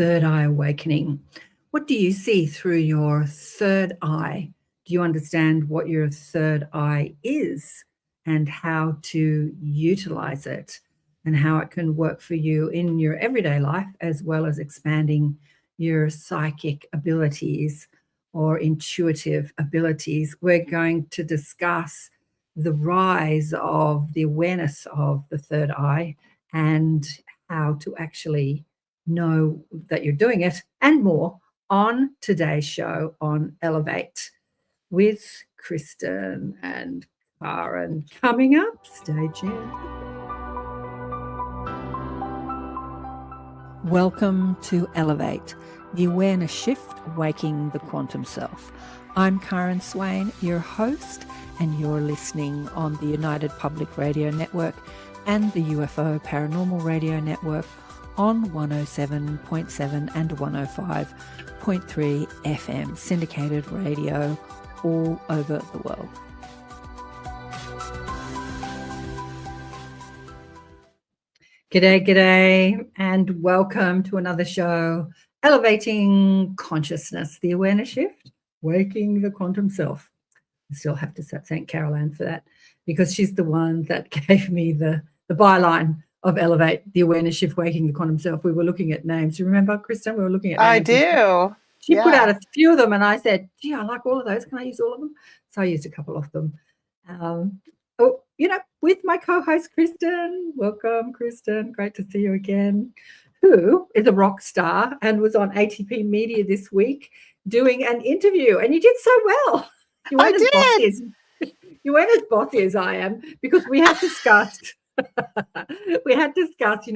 third eye awakening. What do you see through your third eye? Do you understand what your third eye is and how to utilize it and how it can work for you in your everyday life, as well as expanding your psychic abilities or intuitive abilities? We're going to discuss the rise of the awareness of the third eye and how to actually know that you're doing it and more on today's show on Elevate with Kristin and KAren. Coming up, stay tuned. Welcome to Elevate, the awareness shift, waking the quantum self. I'm KAren Swain, your host, and you're listening on the United Public Radio Network and the UFO Paranormal Radio Network on 107.7 and 105.3 FM, syndicated radio all over the world. G'day, and welcome to another show, Elevating Consciousness, the awareness shift, waking the quantum self. I still have to thank KAren for that, because she's the one that gave me the byline of Elevate, the awareness shift, waking the quantum self. We were looking at names. Do you remember, Kristin? We were looking at names. I do. She put out a few of them, and I said, gee, I like all of those. Can I use all of them? So I used a couple of them. With my co-host, Kristin. Welcome, Kristin. Great to see you again. Who is a rock star and was on ATP Media this week doing an interview. And you did so well. You weren't You weren't as bossy as I am, because we had discussed,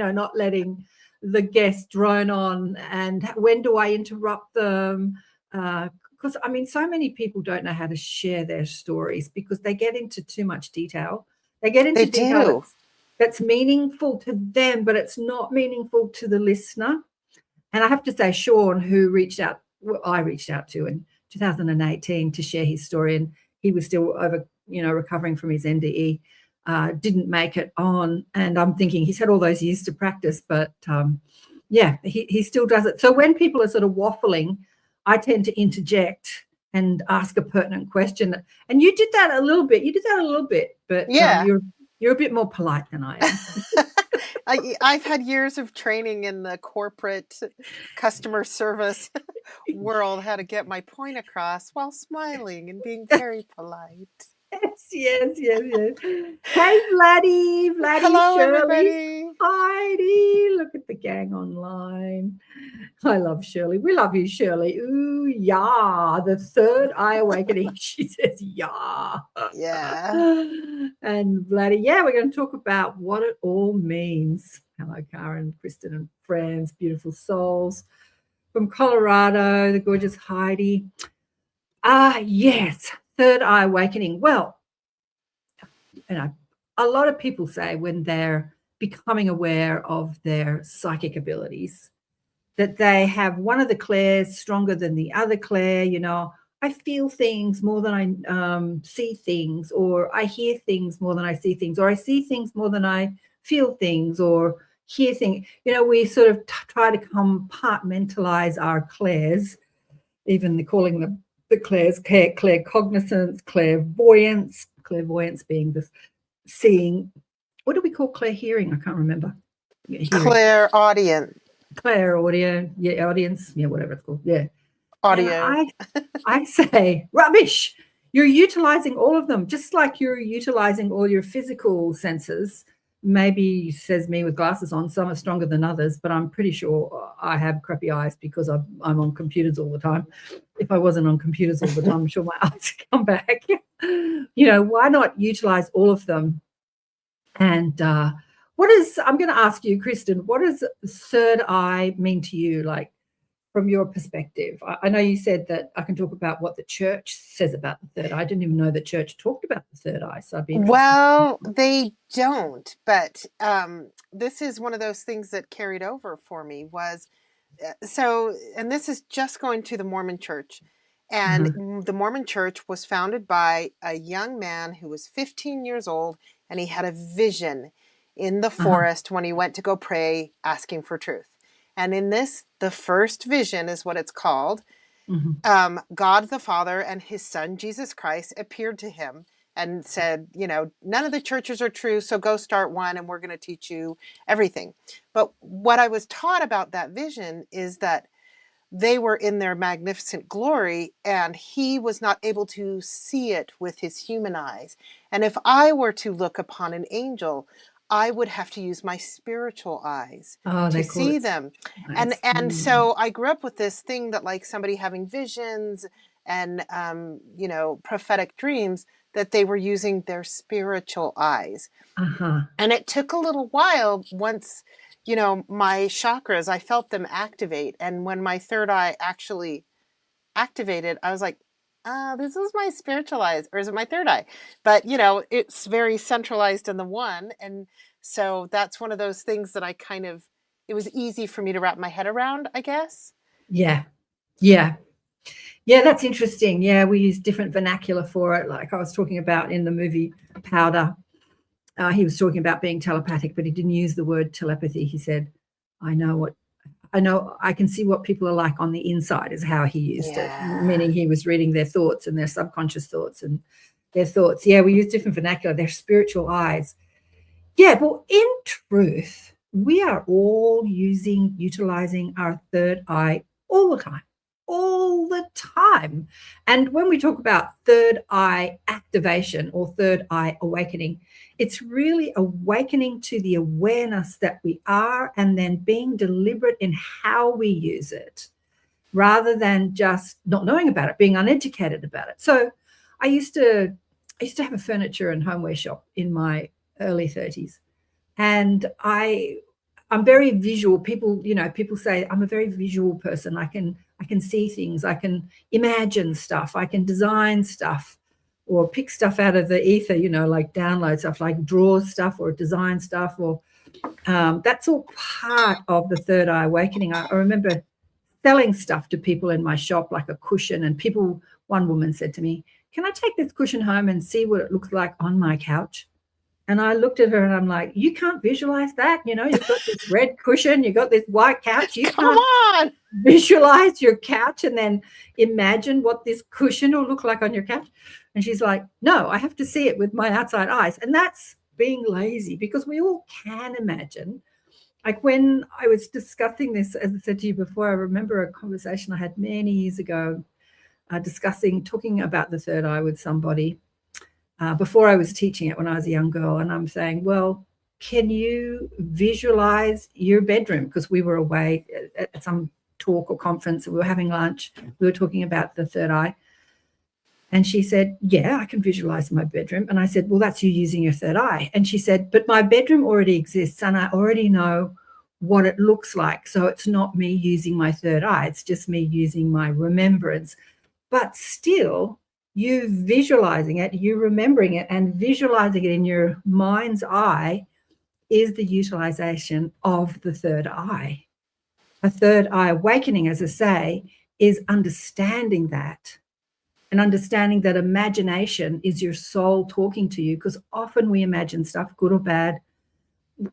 not letting the guest drone on and when do I interrupt them? Because, so many people don't know how to share their stories because they get into too much detail. They get into detail that's meaningful to them, but it's not meaningful to the listener. And I have to say, Sean, who I reached out to in 2018 to share his story, and he was still recovering from his NDE, didn't make it on. And I'm thinking he's had all those years to practice, but he still does it. So when people are sort of waffling, I tend to interject and ask a pertinent question. And you did that a little bit. But you're a bit more polite than I am. I've had years of training in the corporate customer service world, how to get my point across while smiling and being very polite. Yes. Hey, Vladdy, hello, Shirley, everybody. Heidi, look at the gang online. I love Shirley. We love you, Shirley. Ooh, yeah, the third eye awakening. She says, yeah. And Vladdy, we're going to talk about what it all means. Hello, KAren, Kristin, and friends, beautiful souls from Colorado, the gorgeous Heidi. Yes. Third eye awakening. Well, a lot of people say when they're becoming aware of their psychic abilities that they have one of the clairs stronger than the other clair. I feel things more than I see things, or I hear things more than I see things, or I see things more than I feel things, or hear things. We sort of try to compartmentalize our clairs, even calling them the clairs, claircognizance, clairvoyance being the seeing. What do we call clair hearing? I can't remember. Clairaudience. Audience, whatever it's called. Audio. I say, rubbish. You're utilizing all of them, just like you're utilizing all your physical senses. Maybe, says me with glasses on, some are stronger than others, but I'm pretty sure I have crappy eyes because I'm on computers all the time. If I wasn't on computers all the time, I'm sure my eyes would come back. Why not utilize all of them? And I'm going to ask you, Kristin, what does third eye mean to you, like from your perspective? I know you said that I can talk about what the church says about the third eye. I didn't even know the church talked about the third eye, so I'd be interested. Well, they don't, but this is one of those things that carried over for me was, and this is just going to the Mormon church. And the Mormon church was founded by a young man who was 15 years old, and he had a vision in the forest when he went to go pray, asking for truth. And in this, the first vision is what it's called. Mm-hmm. God the Father and his son, Jesus Christ, appeared to him and said, none of the churches are true, so go start one and we're going to teach you everything. But what I was taught about that vision is that they were in their magnificent glory and he was not able to see it with his human eyes. And if I were to look upon an angel, I would have to use my spiritual eyes Oh, to they call see it them. eyes. And so I grew up with this thing that like somebody having visions and prophetic dreams, that they were using their spiritual eyes. Uh-huh. And it took a little while once, my chakras, I felt them activate. And when my third eye actually activated, I was like, this is my spiritual eyes, or is it my third eye? But, it's very centralized in the one. And so that's one of those things that it was easy for me to wrap my head around, I guess. Yeah. Yeah. Yeah, that's interesting. Yeah, we use different vernacular for it. Like I was talking about in the movie Powder, he was talking about being telepathic, but he didn't use the word telepathy. He said, I can see what people are like on the inside, is how he used it, meaning he was reading their thoughts and their subconscious thoughts and their thoughts. Yeah, we use different vernacular, their spiritual eyes. Yeah, but in truth, we are all utilizing our third eye all the time. All the time. And when we talk about third eye activation or third eye awakening, it's really awakening to the awareness that we are and then being deliberate in how we use it rather than just not knowing about it, being uneducated about it. So I used to have a furniture and homeware shop in my early 30s. And I'm very visual. People say I'm a very visual person. I can see things. I can imagine stuff. I can design stuff or pick stuff out of the ether, like download stuff, like draw stuff or design stuff, or that's all part of the third eye awakening. I remember selling stuff to people in my shop, like a cushion, and one woman said to me, can I take this cushion home and see what it looks like on my couch? And I looked at her and I'm like, you can't visualize that. You've got this red cushion, you've got this white couch. You can't visualize your couch and then imagine what this cushion will look like on your couch. And she's like, no, I have to see it with my outside eyes. And that's being lazy, because we all can imagine. Like when I was discussing this, as I said to you before, I remember a conversation I had many years ago talking about the third eye with somebody. Before I was teaching it when I was a young girl, and I'm saying, well, can you visualize your bedroom? Because we were away at some talk or conference, and we were having lunch. We were talking about the third eye. And she said, yeah, I can visualize my bedroom. And I said, well, that's you using your third eye. And she said, but my bedroom already exists and I already know what it looks like. So it's not me using my third eye. It's just me using my remembrance. But still, you visualizing it, you remembering it, and visualizing it in your mind's eye is the utilization of the third eye. A third eye awakening, as I say, is understanding that, and understanding that imagination is your soul talking to you, because often we imagine stuff, good or bad.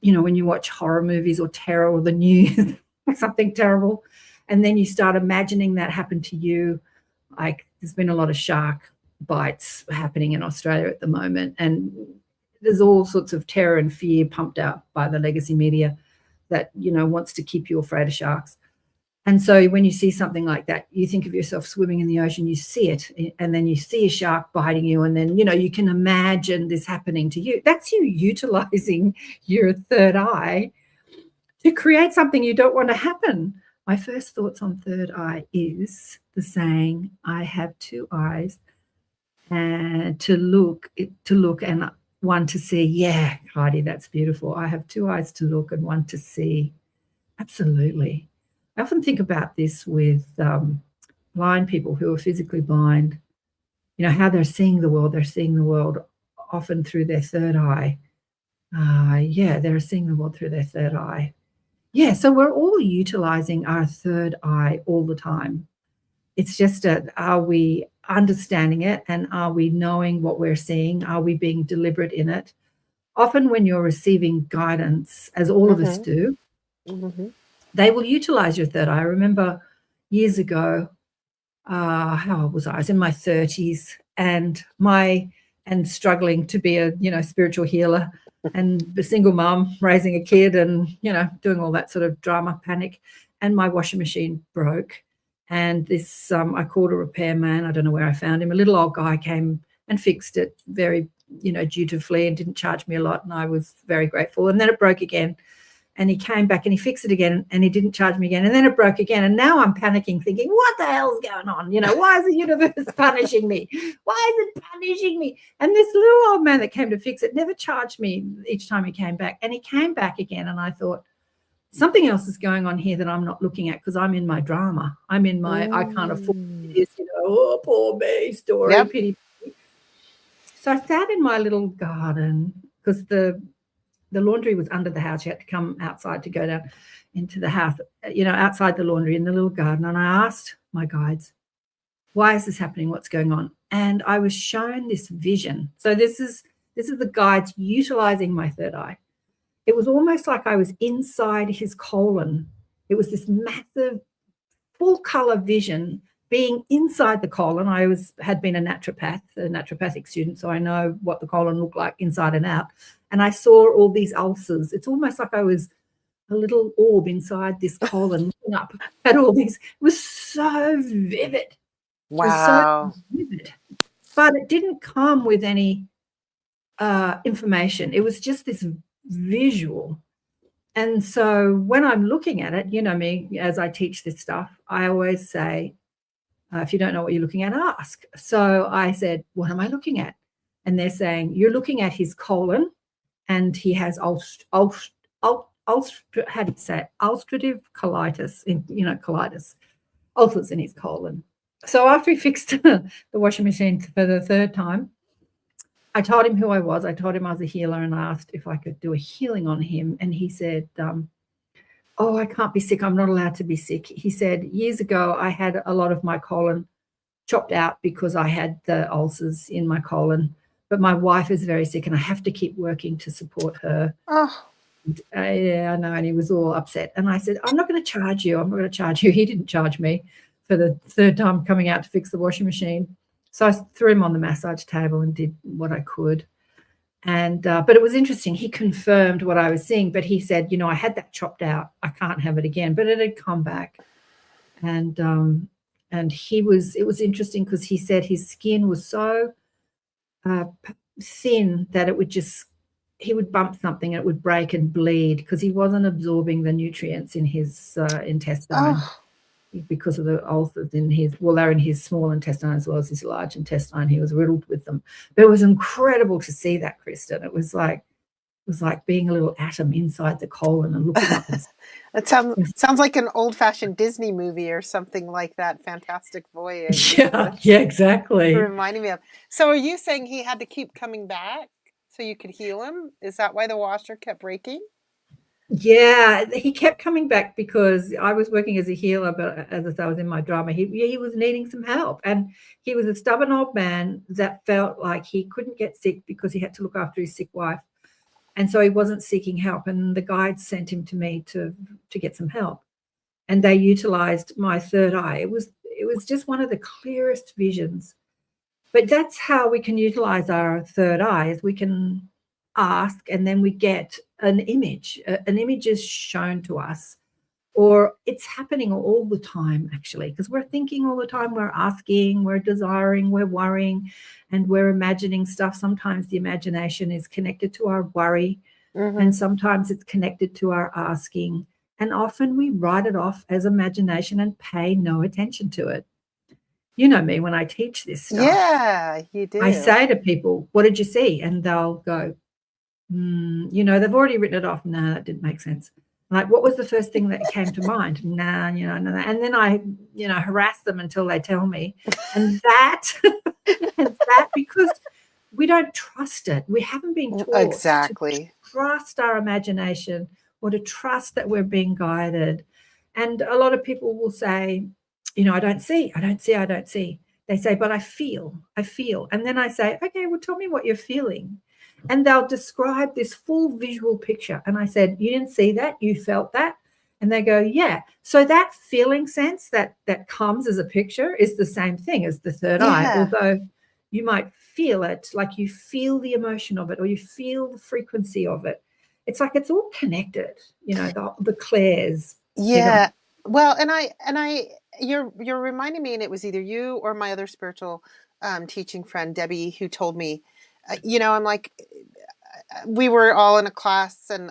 When you watch horror movies or terror or the news, something terrible, and then you start imagining that happened to you. Like there's been a lot of shark bites happening in Australia at the moment, and there's all sorts of terror and fear pumped out by the legacy media that wants to keep you afraid of sharks. And so when you see something like that, you think of yourself swimming in the ocean, you see it, and then you see a shark biting you, and then you can imagine this happening to you. That's you utilizing your third eye to create something you don't want to happen. My first thoughts on third eye is the saying, I have two eyes, and to look and one to see. Yeah, Heidi, that's beautiful. I have two eyes to look and one to see. Absolutely. I often think about this with blind people who are physically blind, how they're seeing the world. They're seeing the world often through their third eye. They're seeing the world through their third eye. Yeah, so we're all utilizing our third eye all the time. It's just are we understanding it, and are we knowing what we're seeing? Are we being deliberate in it? Often when you're receiving guidance, as all of us do, they will utilize your third eye. I remember years ago, how old was I? I was in my 30s and struggling to be a, spiritual healer and a single mom raising a kid and, doing all that sort of drama, panic. And my washing machine broke. And this, I called a repairman. I don't know where I found him. A little old guy came and fixed it very, dutifully and didn't charge me a lot. And I was very grateful. And then it broke again. And he came back and he fixed it again and he didn't charge me again. And then it broke again. And now I'm panicking, thinking, what the hell's going on? Why is the universe punishing me? Why is it punishing me? And this little old man that came to fix it never charged me each time he came back. And he came back again. And I thought, something else is going on here that I'm not looking at because I'm in my drama. I'm in my, I can't afford this, oh, poor me story, Yep. pity. So I sat in my little garden because the laundry was under the house. You had to come outside to go down into the house, outside the laundry in the little garden. And I asked my guides, why is this happening? What's going on? And I was shown this vision. So this is the guides utilizing my third eye. It was almost like I was inside his colon. It was this massive full color vision being inside the colon. I had been a naturopathic student, so I know what the colon looked like inside and out. And I saw all these ulcers. It's almost like I was a little orb inside this colon looking up at all these. It was so vivid. Wow. It was so vivid. But it didn't come with any information. It was just this visual. And so when I'm looking at it, me, as I teach this stuff, I always say, if you don't know what you're looking at, ask. So I said, what am I looking at? And they're saying, you're looking at his colon and he has ulcerative colitis, colitis, ulcers in his colon. So after he fixed the washing machine for the third time, I told him who I was. I told him I was a healer and asked if I could do a healing on him. And he said, oh, I can't be sick. I'm not allowed to be sick. He said, years ago, I had a lot of my colon chopped out because I had the ulcers in my colon. But my wife is very sick and I have to keep working to support her. Oh. Yeah, I know. And he was all upset. And I said, I'm not going to charge you. I'm not going to charge you. He didn't charge me for the third time coming out to fix the washing machine. So I threw him on the massage table and did what I could. And but it was interesting. He confirmed what I was seeing, but he said, I had that chopped out. I can't have it again. But it had come back. And it was interesting because he said his skin was so thin that he would bump something and it would break and bleed because he wasn't absorbing the nutrients in his intestine. Oh. Because of the ulcers they're in his small intestine as well as his large intestine. He was riddled with them. But it was incredible to see that, Kristin. It was like being a little atom inside the colon and looking up. That sounds like an old-fashioned Disney movie or something like that. Fantastic Voyage. Yeah, exactly. Reminding me of. So are you saying he had to keep coming back so you could heal him? Is that why the washer kept breaking? Yeah, he kept coming back because I was working as a healer, but as I was in my drama, he was needing some help. And he was a stubborn old man that felt like he couldn't get sick because he had to look after his sick wife. And so he wasn't seeking help. And the guides sent him to me to get some help. And they utilized my third eye. It was just one of the clearest visions. But that's how we can utilize our third eye, is we can ask and then we get an image. An image is shown to us, or it's happening all the time, actually, because we're thinking all the time, we're asking, we're desiring, we're worrying, and we're imagining stuff. Sometimes the imagination is connected to our worry, and sometimes it's connected to our asking. And often we write it off as imagination and pay no attention to it. You know me, when I teach this stuff. Yeah, you do. I say to people, what did you see? And they'll go, they've already written it off. No, that didn't make sense. Like, what was the first thing that came to mind? Nah, no. And then I, harass them until they tell me. And that, because we don't trust it. We haven't been taught exactly to trust our imagination or to trust that we're being guided. And a lot of people will say, I don't see. They say, but I feel. And then I say, okay, well, tell me what you're feeling. And they'll describe this full visual picture. And I said, you didn't see that, you felt that. And they go, yeah. So that feeling sense that comes as a picture is the same thing as the third eye, although you might feel it, like you feel the emotion of it, or you feel the frequency of it. It's like it's all connected, you know, the clairs. Yeah. Well, and you're reminding me, and it was either you or my other spiritual teaching friend, Debbie, who told me, you know, I'm like, we were all in a class, and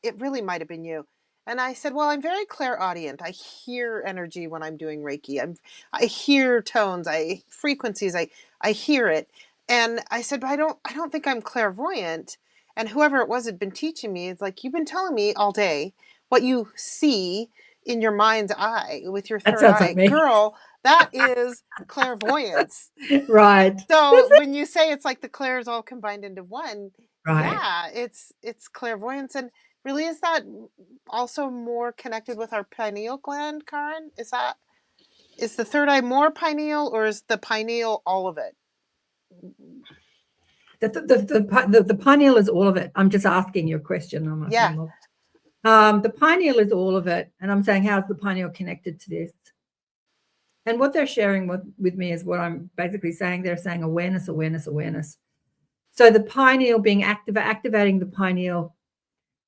it really might have been you. And I said, well, I'm very clairaudient. I hear energy when I'm doing Reiki. I hear tones, frequencies. I hear it. And I said, but I don't think I'm clairvoyant. And whoever it was had been teaching me, it's like, you've been telling me all day what you see in your mind's eye with your third eye. Like me. Girl, that is clairvoyance. Right. So when you say it's like the clairs all combined into one, yeah, it's clairvoyance. And really, is that also more connected with our pineal gland, Karen? Is the third eye more pineal, or is the pineal all of it? The pineal is all of it. I'm just asking you a question. The pineal is all of it. And I'm saying, how's the pineal connected to this? And what they're sharing with me is what I'm basically saying. They're saying awareness, awareness, awareness. So the pineal being activating the pineal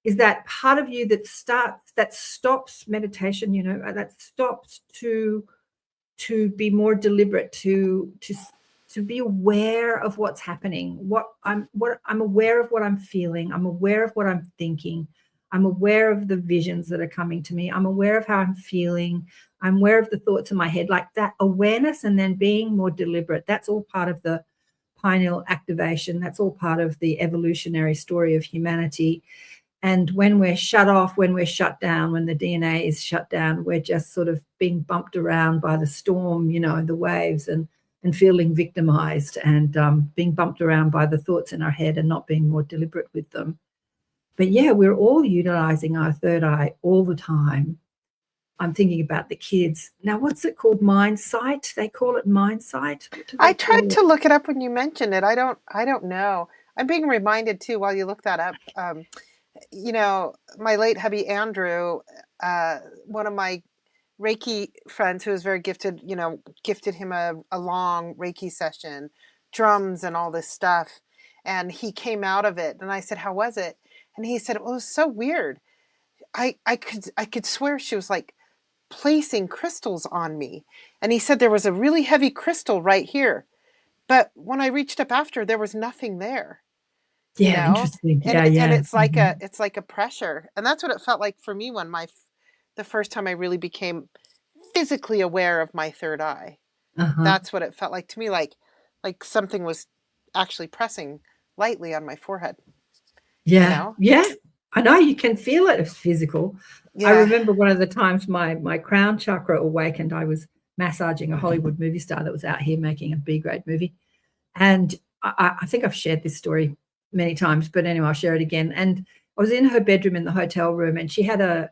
is that part of you that stops meditation, you know, that stops to be more deliberate, to be aware of what's happening. I'm aware of what I'm feeling. I'm aware of what I'm thinking. I'm aware of the visions that are coming to me. I'm aware of how I'm feeling. I'm aware of the thoughts in my head, like that awareness, and then being more deliberate. That's all part of the pineal activation. That's all part of the evolutionary story of humanity. And when we're shut off, when we're shut down, when the DNA is shut down, we're just sort of being bumped around by the storm, you know, the waves, and feeling victimized, and being bumped around by the thoughts in our head and not being more deliberate with them. But yeah, we're all utilizing our third eye all the time. I'm thinking about the kids. Now, what's it called? Mind sight? They call it mind sight. I tried to look it up when you mentioned it. I don't know. I'm being reminded too, while you look that up. You know, my late hubby Andrew, one of my Reiki friends who was very gifted, you know, gifted him a long Reiki session, drums and all this stuff. And he came out of it, and I said, how was it? And he said, well, it was so weird. I could swear she was like placing crystals on me. And he said there was a really heavy crystal right here. But when I reached up after, there was nothing there. Yeah, you know? Interesting. And it's like a pressure. And that's what it felt like for me when the first time I really became physically aware of my third eye. That's what it felt like to me, like something was actually pressing lightly on my forehead. Yeah. You know? Yeah. I know, you can feel it. It's physical. Yeah. I remember one of the times my crown chakra awakened. I was massaging a Hollywood movie star that was out here making a B-grade movie. And I think I've shared this story many times, but anyway, I'll share it again. And I was in her bedroom in the hotel room, and she had a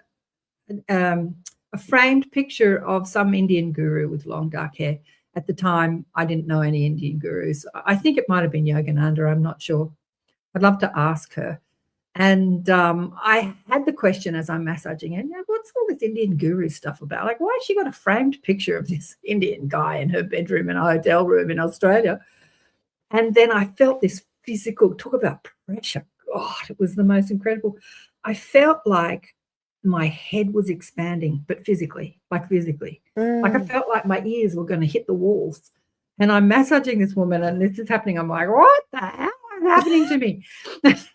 framed picture of some Indian guru with long dark hair. At the time, I didn't know any Indian gurus. I think it might have been Yogananda. I'm not sure. I'd love to ask her. And I had the question as I'm massaging her, what's all this Indian guru stuff about? Like, why has she got a framed picture of this Indian guy in her bedroom in a hotel room in Australia? And then I felt this physical, talk about pressure. God, it was the most incredible. I felt like my head was expanding, but physically. Like I felt like my ears were going to hit the walls. And I'm massaging this woman, and this is happening. I'm like, what the hell is happening to me? Because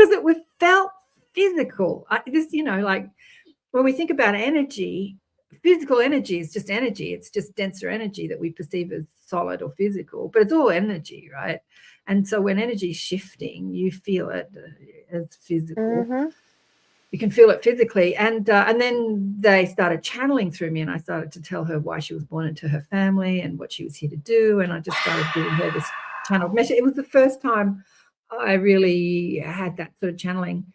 it felt physical. Like when we think about energy, physical energy is just energy. It's just denser energy that we perceive as solid or physical, but it's all energy, right? And so when energy is shifting, you feel it as physical. You can feel it physically. And then they started channeling through me, and I started to tell her why she was born into her family and what she was here to do. And I just started giving her this channeled message. It was the first time I really had that sort of channeling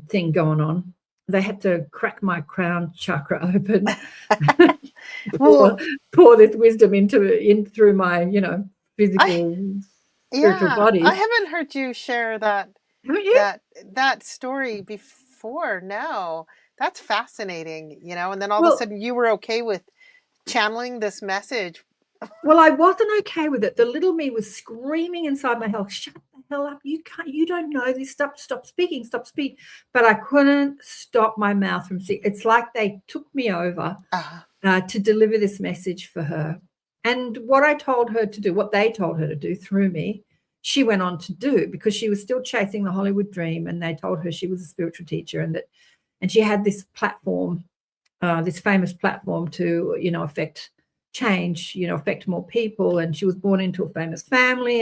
thing going on. They had to crack my crown chakra open, pour this wisdom in through my, physical spiritual body. I haven't heard you share that story before. before. No, that's fascinating, and then all of a Well, sudden you were okay with channeling this message. well, I wasn't okay with it. The little me was screaming inside my head, shut the hell up. You don't know this stuff. Stop speaking. But I couldn't stop my mouth from speaking. It's like they took me over to deliver this message for her. And what they told her to do through me, she went on to do, because she was still chasing the Hollywood dream. And they told her she was a spiritual teacher, and she had this platform, this famous platform to, affect change, affect more people. And she was born into a famous family,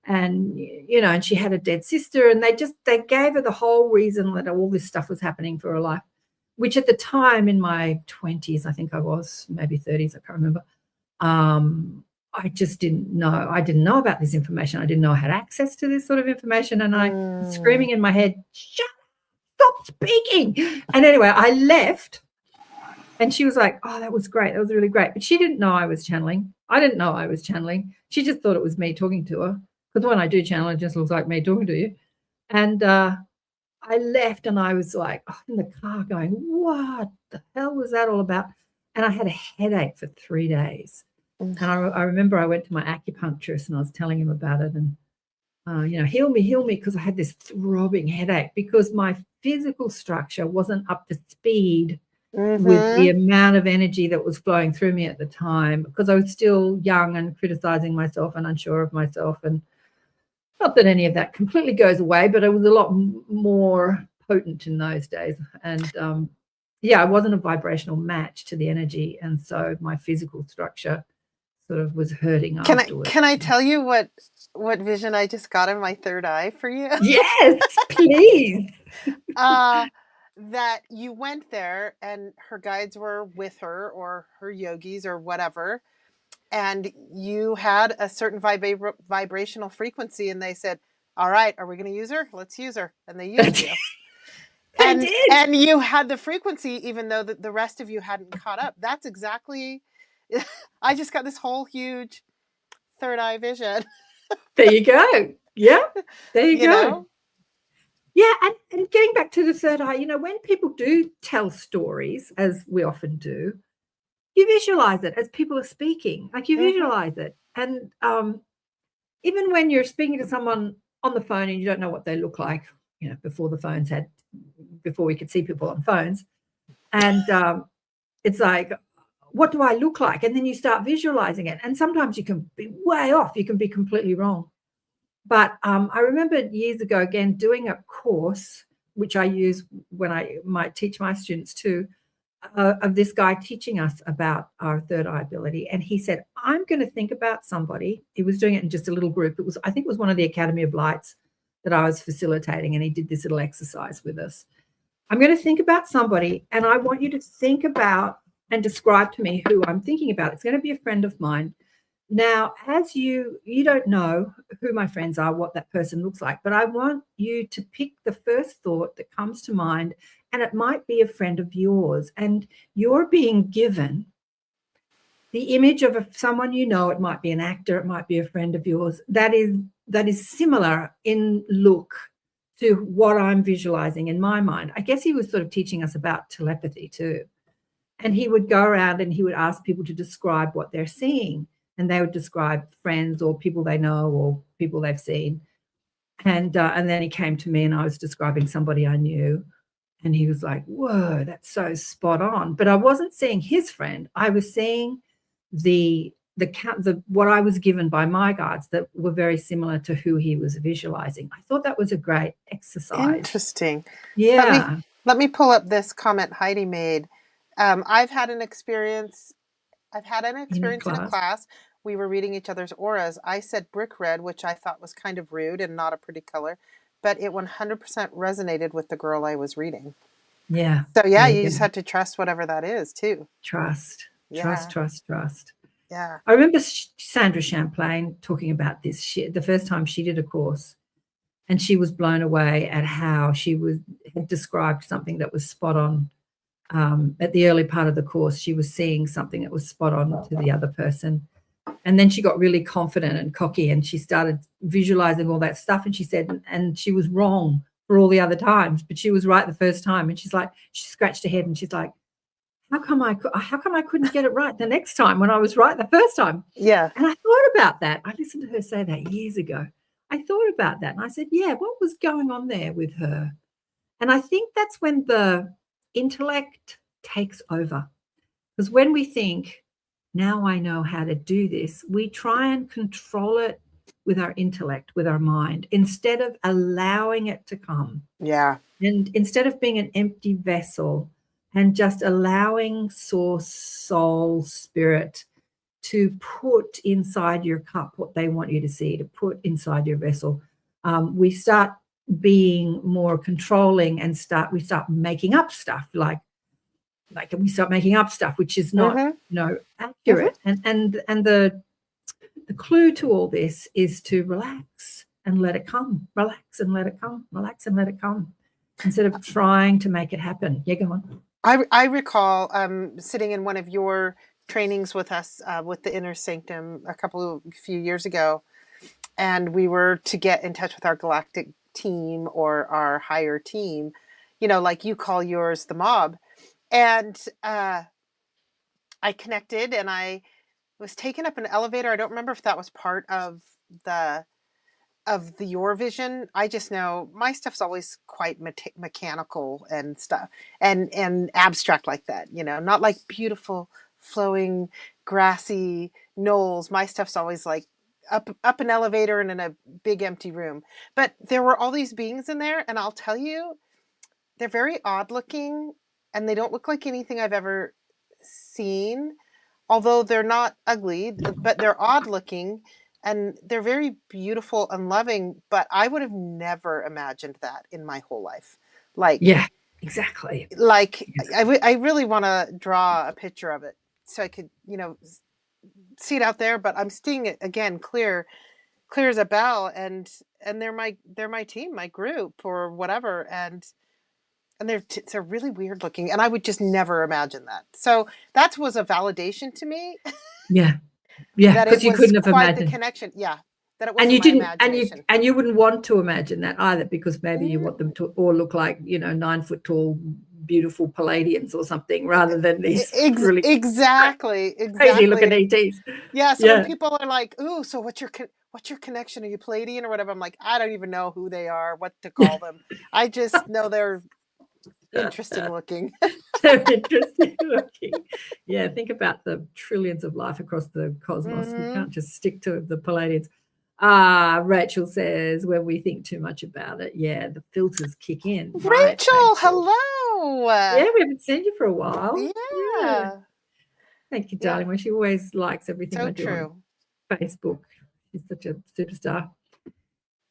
and she had a dead sister, and they gave her the whole reason that all this stuff was happening for her life, which at the time, in my 20s, I think I was, maybe 30s, I can't remember. I just didn't know. I didn't know about this information. I didn't know I had access to this sort of information. And I was screaming in my head, stop speaking. And anyway, I left, and she was like, oh, that was great. That was really great. But she didn't know I was channeling. I didn't know I was channeling. She just thought it was me talking to her, because when I do channel, it just looks like me talking to you. And I left, and I was like, in the car going, what the hell was that all about? And I had a headache for 3 days. And I remember I went to my acupuncturist, and I was telling him about it, and, heal me, because I had this throbbing headache, because my physical structure wasn't up to speed with the amount of energy that was flowing through me at the time, because I was still young and criticizing myself and unsure of myself. And not that any of that completely goes away, but it was a lot more potent in those days. And I wasn't a vibrational match to the energy. And so my physical structure sort of was hurting afterwards. Can I tell you what vision I just got in my third eye for you? Yes, please. That you went there, and her guides were with her, or her yogis, or whatever, and you had a certain vibrational frequency, and they said, all right, are we going to use her? Let's use her. And they used you. And you had the frequency, even though the rest of you hadn't caught up. That's exactly, I just got this whole huge third eye vision. There you go. Yeah, there you go. know? Yeah, and getting back to the third eye, when people do tell stories, as we often do, you visualize it as people are speaking. Like, you visualize it. And even when you're speaking to someone on the phone and you don't know what they look like, before we could see people on phones, and it's like, what do I look like? And then you start visualizing it. And sometimes you can be way off. You can be completely wrong. But I remember years ago, again, doing a course, which I use when I might teach my students too, of this guy teaching us about our third eye ability. And he said, I'm going to think about somebody. He was doing it in just a little group. I think it was one of the Academy of Lights that I was facilitating, and he did this little exercise with us. I'm going to think about somebody, and I want you to think about and describe to me who I'm thinking about. It's going to be a friend of mine. Now, as you don't know who my friends are, what that person looks like, but I want you to pick the first thought that comes to mind, and it might be a friend of yours, and you're being given the image of someone you know. It might be an actor, it might be a friend of yours that is similar in look to what I'm visualizing in my mind. I guess he was sort of teaching us about telepathy too. And he would go around and he would ask people to describe what they're seeing. And they would describe friends or people they know or people they've seen. And then he came to me, and I was describing somebody I knew. And he was like, whoa, that's so spot on. But I wasn't seeing his friend. I was seeing the what I was given by my guides that were very similar to who he was visualizing. I thought that was a great exercise. Interesting. Yeah. Let me pull up this comment Heidi made. I've had an experience in a class. We were reading each other's auras. I said brick red, which I thought was kind of rude and not a pretty color, but it 100% resonated with the girl I was reading. Yeah. So yeah, you just have to trust whatever that is too. Trust. Yeah. I remember Sandra Champlain talking about this. The first time she did a course, and she was blown away at how had described something that was spot on. At the early part of the course, she was seeing something that was spot on to the other person. And then she got really confident and cocky, and she started visualizing all that stuff. And she said, and she was wrong for all the other times, but she was right the first time. And she's like, she scratched her head and she's like, how come I couldn't get it right the next time when I was right the first time? Yeah. And I thought about that. I listened to her say that years ago. I thought about that and I said, yeah, what was going on there with her? And I think that's when the intellect takes over. Because when we think, now I know how to do this, we try and control it with our intellect, with our mind, instead of allowing it to come. Yeah. And instead of being an empty vessel and just allowing source, soul, spirit to put inside your cup what they want you to see, to put inside your vessel, we start being more controlling and we start making up stuff like we start making up stuff which is not accurate. And the clue to all this is to relax and let it come. Relax and let it come. Relax and let it come, instead of trying to make it happen. Yeah, go on. I recall sitting in one of your trainings with us with the Inner Sanctum a few years ago, and we were to get in touch with our galactic team or our higher team, like you call yours the mob. And I connected and I was taken up an elevator. I don't remember if that was part of your vision. I just know my stuff's always quite mechanical and stuff and abstract like that, not like beautiful flowing grassy knolls. My stuff's always like up an elevator and in a big empty room. But there were all these beings in there, and I'll tell you, they're very odd looking and they don't look like anything I've ever seen, although they're not ugly, but they're odd looking and they're very beautiful and loving. But I would have never imagined that in my whole life. Yeah, exactly. I really want to draw a picture of it so I could, see it out there, but I'm seeing it again, clear as a bell. And they're my team, my group or whatever. And they're really weird looking, and I would just never imagine that. So that was a validation to me. Yeah, because you couldn't have quite imagined the connection. Yeah, that it wasn't my imagination. and you wouldn't want to imagine that either, because maybe you want them to all look like 9 foot tall, beautiful Palladians or something, rather than these really exactly crazy looking ETs. Yeah. So when people are like, "Ooh, so what's your connection? Are you Palladian or whatever?" I'm like, I don't even know who they are, what to call them. I just know they're interesting looking. They're interesting looking. Yeah, think about the trillions of life across the cosmos. We can't just stick to the Palladians. Rachel says, when we think too much about it, the filters kick in. Rachel, right, hello. Yeah, we haven't seen you for a while. Yeah. Thank you, darling. Well, she always likes everything I do on Facebook. She's such a superstar.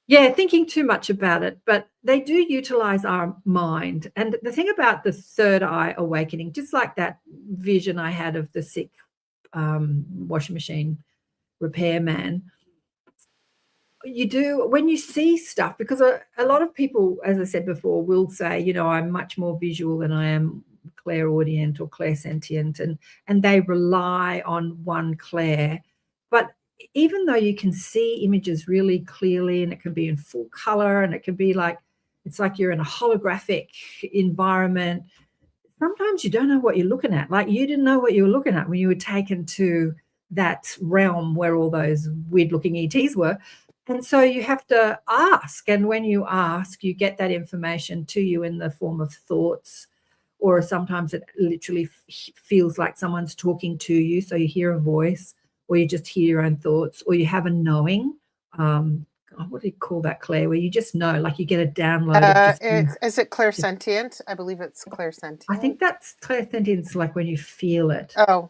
Yeah, thinking too much about it, but they do utilize our mind. And the thing about the third eye awakening, just like that vision I had of the sick washing machine repairman, you do when you see stuff, because a lot of people, as I said before, will say, I'm much more visual than I am clairaudient or clairsentient, and they rely on one clair. But even though you can see images really clearly, and it can be in full color, and it can be it's like you're in a holographic environment, sometimes you don't know what you're looking at. Like, you didn't know what you were looking at when you were taken to that realm where all those weird looking ETs were. And so you have to ask. And when you ask, you get that information to you in the form of thoughts, or sometimes it literally feels like someone's talking to you. So you hear a voice, or you just hear your own thoughts, or you have a knowing. What do you call that, Claire? Where you just know, like you get a download. Is it clairsentient? I believe it's clairsentient. I think that's clairsentience, like when you feel it. Oh,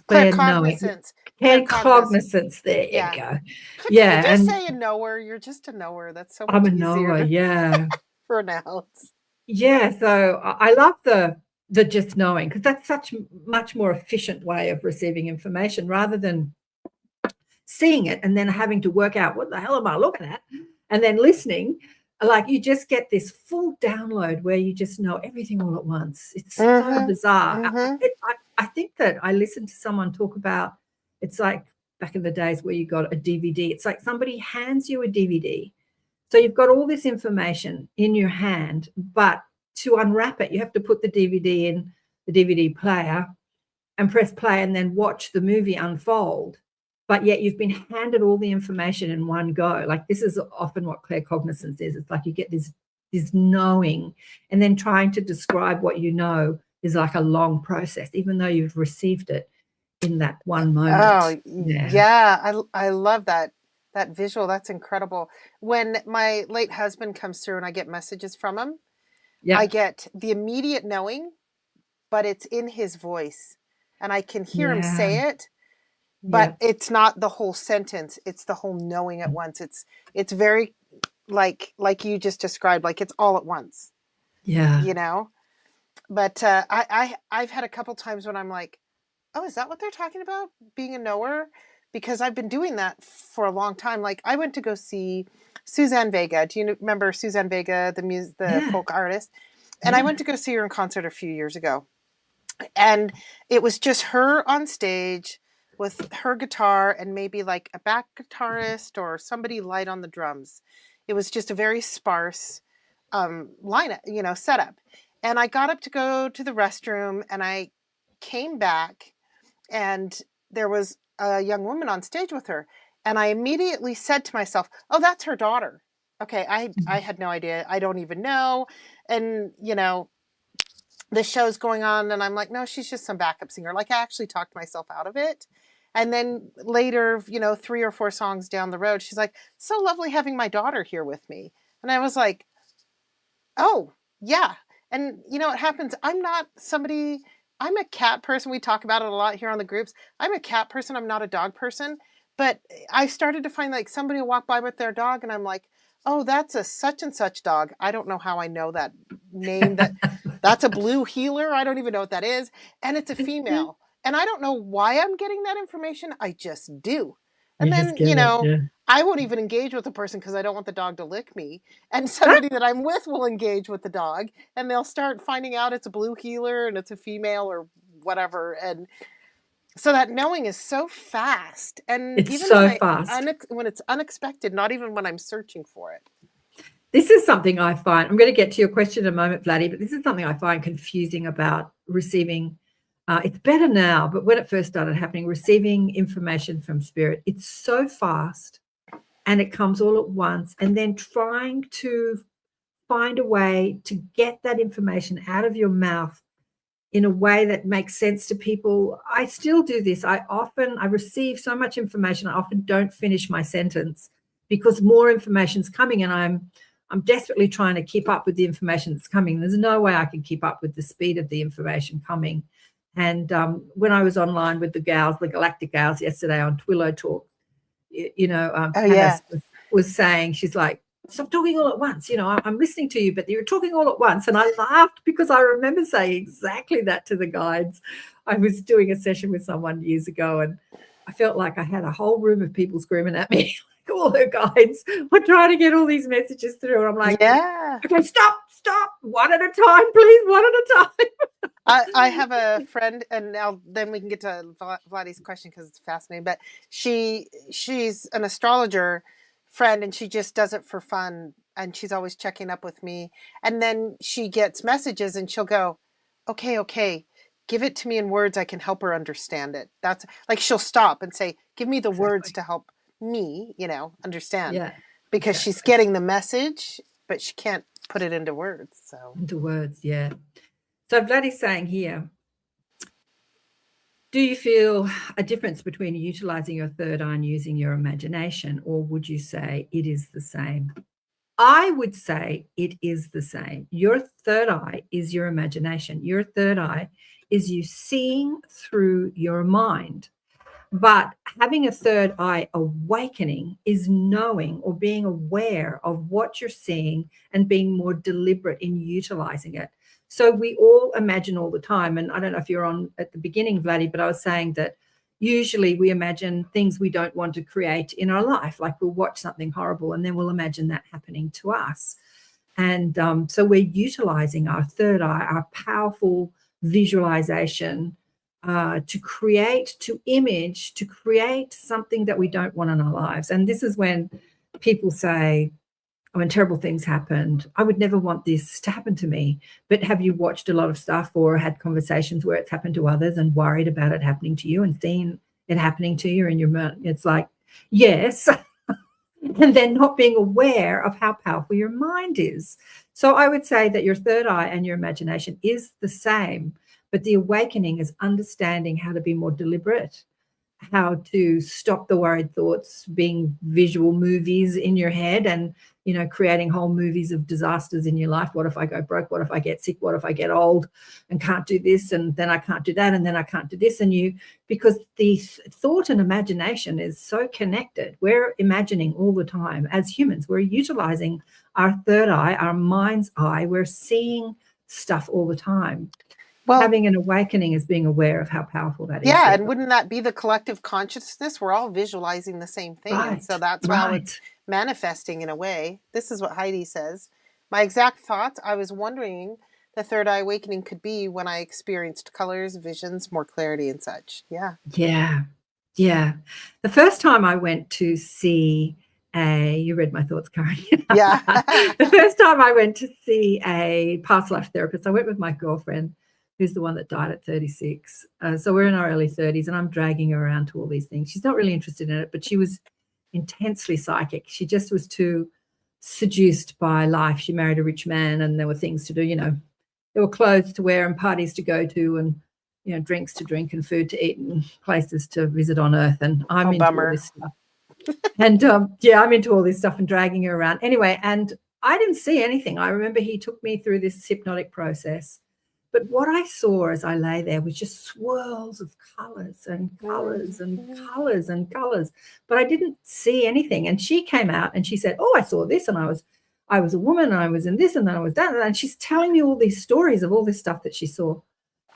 claircognizance. Claircognizance. There you go. Yeah, just say a knower. You're just a knower. That's so much I'm a easier knower. Yeah. For now. Yeah. So I love the just knowing, because that's such much more efficient way of receiving information, rather than seeing it and then having to work out what the hell am I looking at, and then listening. Like, you just get this full download where you just know everything all at once. It's so bizarre. I think that I listened to someone talk about, it's like back in the days where you got a DVD. It's like somebody hands you a DVD. So you've got all this information in your hand, but to unwrap it, you have to put the DVD in the DVD player and press play and then watch the movie unfold. But yet you've been handed all the information in one go. Like, this is often what claircognizance is. It's like you get this knowing, and then trying to describe what you know is like a long process, even though you've received it in that one moment. Oh, yeah. I love that visual. That's incredible. When my late husband comes through and I get messages from him, I get the immediate knowing, but it's in his voice and I can hear him say it, but it's not the whole sentence. It's the whole knowing at once. It's very like you just described, like it's all at once. Yeah. You know, but I've had a couple times when I'm like, oh, is that what they're talking about? Being a knower? Because I've been doing that for a long time. Like, I went to go see Suzanne Vega. Do you remember Suzanne Vega, the folk artist? And I went to go see her in concert a few years ago. And it was just her on stage with her guitar and maybe like a back guitarist or somebody light on the drums. It was just a very sparse lineup, setup. And I got up to go to the restroom and I came back and there was a young woman on stage with her. And I immediately said to myself, oh, that's her daughter. Okay, I had no idea. I don't even know. And, the show's going on and I'm like, no, she's just some backup singer. Like, I actually talked myself out of it. And then later, 3 or 4 songs down the road, she's like, so lovely having my daughter here with me. And I was like, oh, yeah. And it happens. I'm a cat person. We talk about it a lot here on the groups. I'm a cat person. I'm not a dog person. But I started to find like somebody will walk by with their dog and I'm like, oh, that's a such and such dog. I don't know how I know that name. That's a blue heeler. I don't even know what that is. And it's a female. And I don't know why I'm getting that information. I just do. And then, I won't even engage with the person because I don't want the dog to lick me. And somebody that I'm with will engage with the dog and they'll start finding out it's a blue heeler and it's a female or whatever. And so that knowing is so fast. And it's even so fast. When it's unexpected, not even when I'm searching for it. This is something I find, I'm going to get to your question in a moment, Vladdy, but this is something I find confusing about receiving. It's better now, but when it first started happening, receiving information from spirit, it's so fast and it comes all at once. And then trying to find a way to get that information out of your mouth in a way that makes sense to people. I still do this. I receive so much information, I often don't finish my sentence because more information's coming and I'm desperately trying to keep up with the information that's coming. There's no way I can keep up with the speed of the information coming. And when I was online with the Galactic Gals yesterday on Twillo Talk, Hannah was saying, she's like, stop talking all at once. I'm listening to you, but you're talking all at once. And I laughed because I remember saying exactly that to the guides. I was doing a session with someone years ago and I felt like I had a whole room of people screaming at me. All her guides were trying to get all these messages through. And I'm like, okay, stop, one at a time, please, one at a time. I have a friend, and now then we can get to Vladdy's question because it's fascinating. But she's an astrologer friend, and she just does it for fun, and she's always checking up with me. And then she gets messages, and she'll go, "Okay, give it to me in words. I can help her understand it." That's like she'll stop and say, "Give me the words to help me, understand." Yeah, because she's getting the message, but she can't put it into words. So into words, yeah. So Vladdy's saying here, do you feel a difference between utilizing your third eye and using your imagination, or would you say it is the same? I would say it is the same. Your third eye is your imagination. Your third eye is you seeing through your mind. But having a third eye awakening is knowing or being aware of what you're seeing and being more deliberate in utilizing it. So we all imagine all the time. And I don't know if you're on at the beginning, Vladdy, but I was saying that usually we imagine things we don't want to create in our life. Like we'll watch something horrible and then we'll imagine that happening to us. And so we're utilizing our third eye, our powerful visualization to create, to image, to create something that we don't want in our lives. And this is when people say, when terrible things happened, I would never want this to happen to me. But have you watched a lot of stuff or had conversations where it's happened to others and worried about it happening to you and seen it happening to you? And it's like, yes. And then not being aware of how powerful your mind is. So I would say that your third eye and your imagination is the same, but the awakening is understanding how to be more deliberate, how to stop the worried thoughts being visual movies in your head and, creating whole movies of disasters in your life. What if I go broke? What if I get sick? What if I get old and can't do this? And then I can't do that. And then I can't do this. And because the thought and imagination is so connected, we're imagining all the time as humans. We're utilizing our third eye, our mind's eye. We're seeing stuff all the time. Well, having an awakening is being aware of how powerful that is. Yeah, and wouldn't that be the collective consciousness? We're all visualizing the same thing. Right, and so that's how it's manifesting in a way. This is what Heidi says. My exact thoughts, I was wondering the third eye awakening could be when I experienced colors, visions, more clarity and such. Yeah. Yeah. The first time I went to see you read my thoughts, Karen. Yeah. The first time I went to see a past life therapist, I went with my girlfriend, who's the one that died at 36. So we're in our early 30s and I'm dragging her around to all these things. She's not really interested in it, but she was intensely psychic. She just was too seduced by life. She married a rich man and there were things to do, there were clothes to wear and parties to go to and, drinks to drink and food to eat and places to visit on earth. And I'm into all this stuff. And I'm into all this stuff and dragging her around. Anyway, and I didn't see anything. I remember he took me through this hypnotic process. But what I saw as I lay there was just swirls of colors and colors and colors and colors. But I didn't see anything. And she came out and she said, oh, I saw this. And I was a woman and I was in this and then I was that. And she's telling me all these stories of all this stuff that she saw.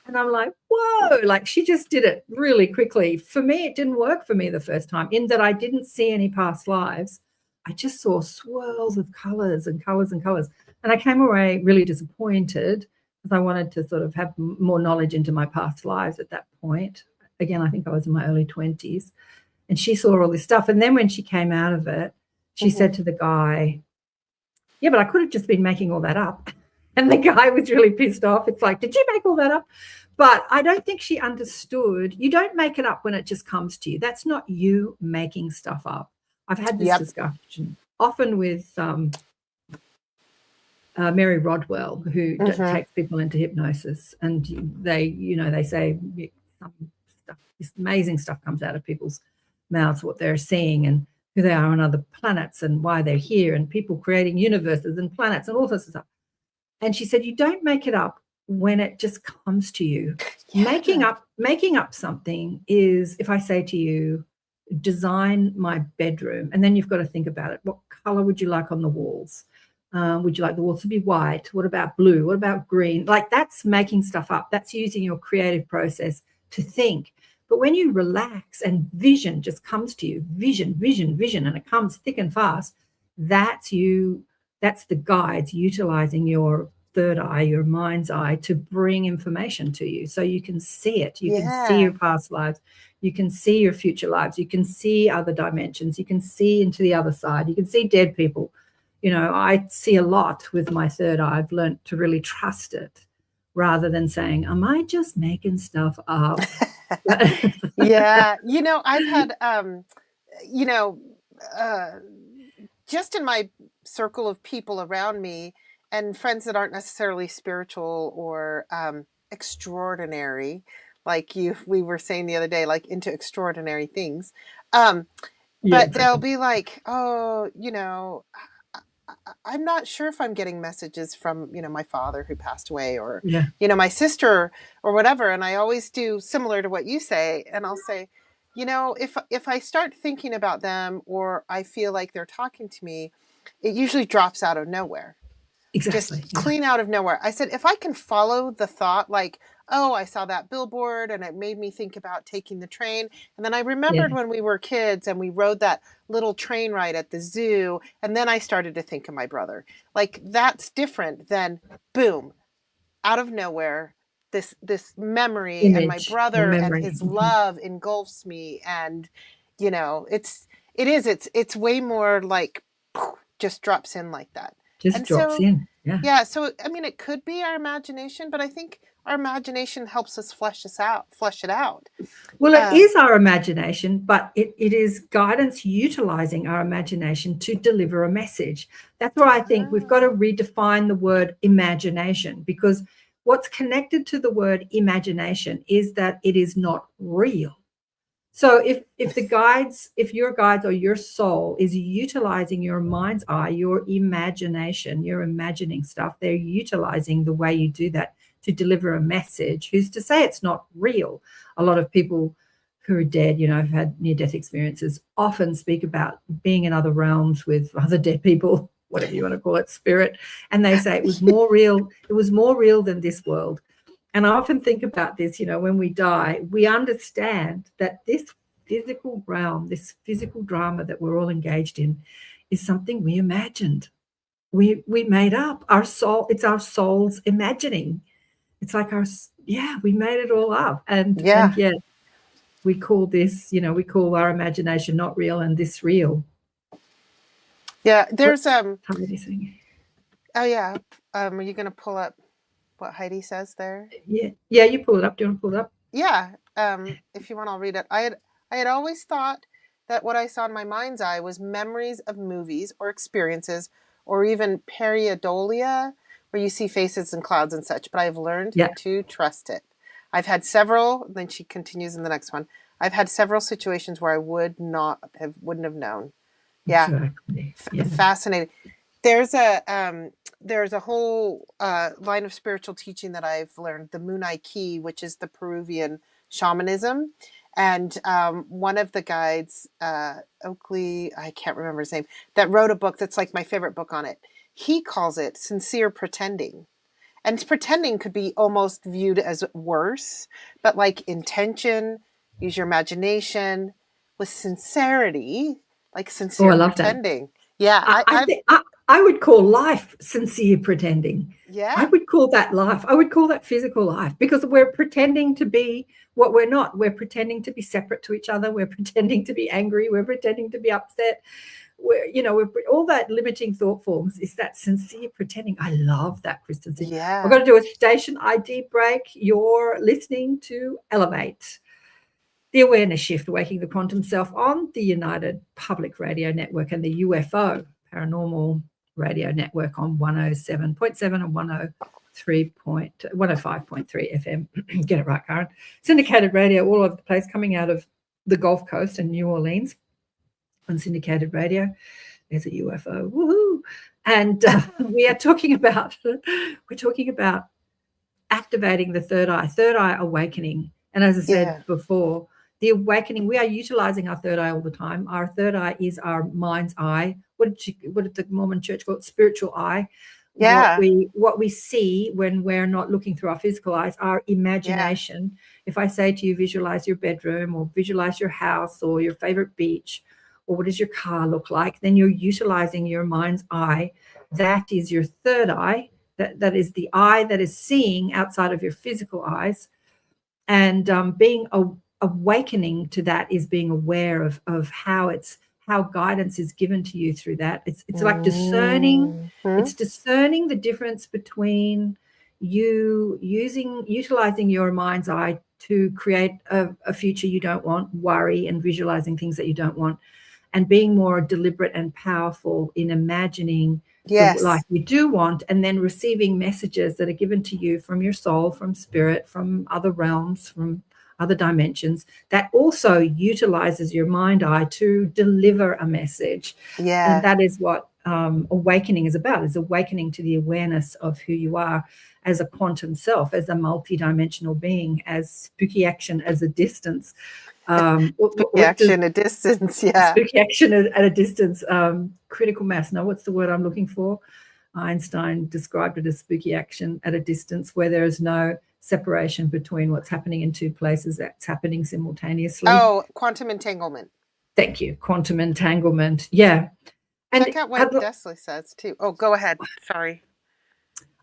And I'm like, whoa, like she just did it really quickly. For me, it didn't work for me the first time in that I didn't see any past lives. I just saw swirls of colors and colors and colors. And I came away really disappointed because I wanted to sort of have more knowledge into my past lives at that point. Again, I think I was in my early 20s. And she saw all this stuff. And then when she came out of it, she said to the guy, yeah, but I could have just been making all that up. And the guy was really pissed off. It's like, did you make all that up? But I don't think she understood. You don't make it up when it just comes to you. That's not you making stuff up. I've had this discussion often with Mary Rodwell, who takes people into hypnosis. And they say some stuff, this amazing stuff comes out of people's mouths, what they're seeing and who they are on other planets and why they're here and people creating universes and planets and all sorts of stuff. And she said, you don't make it up when it just comes to you. Yeah. Making up something is, if I say to you, design my bedroom, and then you've got to think about it. What color would you like on the walls? Would you like the walls to be white? What about blue? What about green? Like that's making stuff up. That's using your creative process to think. But when you relax and vision just comes to you, vision, and it comes thick and fast, that's you. That's the guides utilizing your third eye, your mind's eye, to bring information to you so you can see it. You can see your past lives. You can see your future lives. You can see other dimensions. You can see into the other side. You can see dead people. I see a lot with my third eye. I've learned to really trust it rather than saying, am I just making stuff up? Yeah. I've had, just in my circle of people around me and friends that aren't necessarily spiritual or extraordinary, like we were saying the other day, like into extraordinary things. But they'll be like, oh, I'm not sure if I'm getting messages from, my father who passed away or, my sister or whatever. And I always do similar to what you say. And I'll say, if I start thinking about them or I feel like they're talking to me, it usually drops out of nowhere. Exactly. Just clean out of nowhere. I said, if I can follow the thought, like, oh, I saw that billboard and it made me think about taking the train. And then I remembered when we were kids and we rode that little train ride at the zoo. And then I started to think of my brother. Like that's different than boom, out of nowhere, this memory image, and my brother and his love engulfs me. And, it's way more like just drops in like that. Just And drops so, in. Yeah. yeah, so I mean, it could be our imagination, but I think our imagination helps us flesh it out. Well, it is our imagination, but it is guidance utilizing our imagination to deliver a message. That's why I think we've got to redefine the word imagination, because what's connected to the word imagination is that it is not real. So if your guides or your soul is utilizing your mind's eye, your imagination, you're imagining stuff, they're utilizing the way you do that to deliver a message. Who's to say it's not real? A lot of people who are dead, have had near-death experiences, often speak about being in other realms with other dead people, whatever you want to call it, spirit, and they say it was more real. It was more real than this world. And I often think about this, when we die, we understand that this physical realm, this physical drama that we're all engaged in, is something we imagined. We made up. Our soul, it's our soul's imagining. It's like we made it all up. And yet we call this, we call our imagination not real and this real. Yeah, there's Heidi saying? Oh yeah. Are you gonna pull up what Heidi says there? Yeah, you pull it up. Do you want to pull it up? Yeah. If you want, I'll read it. I had always thought that what I saw in my mind's eye was memories of movies or experiences, or even pareidolia, where you see faces and clouds and such, but I've learned to trust it. I've had several, then she continues in the next one. I've had several situations where I wouldn't have known. Yeah. Exactly. Fascinating. There's a whole line of spiritual teaching that I've learned, the Munai Ki, which is the Peruvian shamanism. And one of the guides, Oakley, I can't remember his name, that wrote a book that's like my favorite book on it. He calls it sincere pretending. And pretending could be almost viewed as worse, but like intention, use your imagination with sincerity, like sincere pretending. That. Yeah. I would call life sincere pretending. Yeah. I would call that life. I would call that physical life, because we're pretending to be what we're not. We're pretending to be separate to each other. We're pretending to be angry. We're pretending to be upset. We're all that limiting thought forms is that sincere pretending. I love that, Kristin. Yeah. We're going to do a station ID break. You're listening to Elevate, the Awareness Shift, Awakening the Quantum Self on the United Public Radio Network and the UFO Paranormal Radio Network on 107.7 and 105.3 FM. Get it right, Karen. Syndicated radio all over the place, coming out of the Gulf Coast and New Orleans on syndicated radio. There's a UFO. Woohoo! And we're talking about activating the third eye awakening. And as I said before, the awakening, we are utilizing our third eye all the time. Our third eye is our mind's eye. What did the Mormon Church call it? Spiritual eye. Yeah. What we see when we're not looking through our physical eyes, our imagination. Yeah. If I say to you, visualize your bedroom or visualize your house or your favorite beach, or what does your car look like, then you're utilizing your mind's eye. That is your third eye. That is the eye that is seeing outside of your physical eyes. And being awakening to that is being aware of how guidance is given to you through that. It's like discerning. Mm-hmm. It's discerning the difference between you utilizing your mind's eye to create a future you don't want, worry and visualizing things that you don't want, and being more deliberate and powerful in imagining the life you do want, and then receiving messages that are given to you from your soul, from spirit, from other realms, from other dimensions, that also utilizes your mind eye to deliver a message. Yeah. And that is what awakening is about, is awakening to the awareness of who you are as a quantum self, as a multidimensional being, as spooky action as a distance. Spooky action at a distance, yeah. Spooky action at a distance. Critical mass. Now, what's the word I'm looking for? Einstein described it as spooky action at a distance, where there is no separation between what's happening in two places that's happening simultaneously. Oh, quantum entanglement. Thank you. Quantum entanglement. Yeah. And check out what Desley says too. Oh, go ahead. Sorry.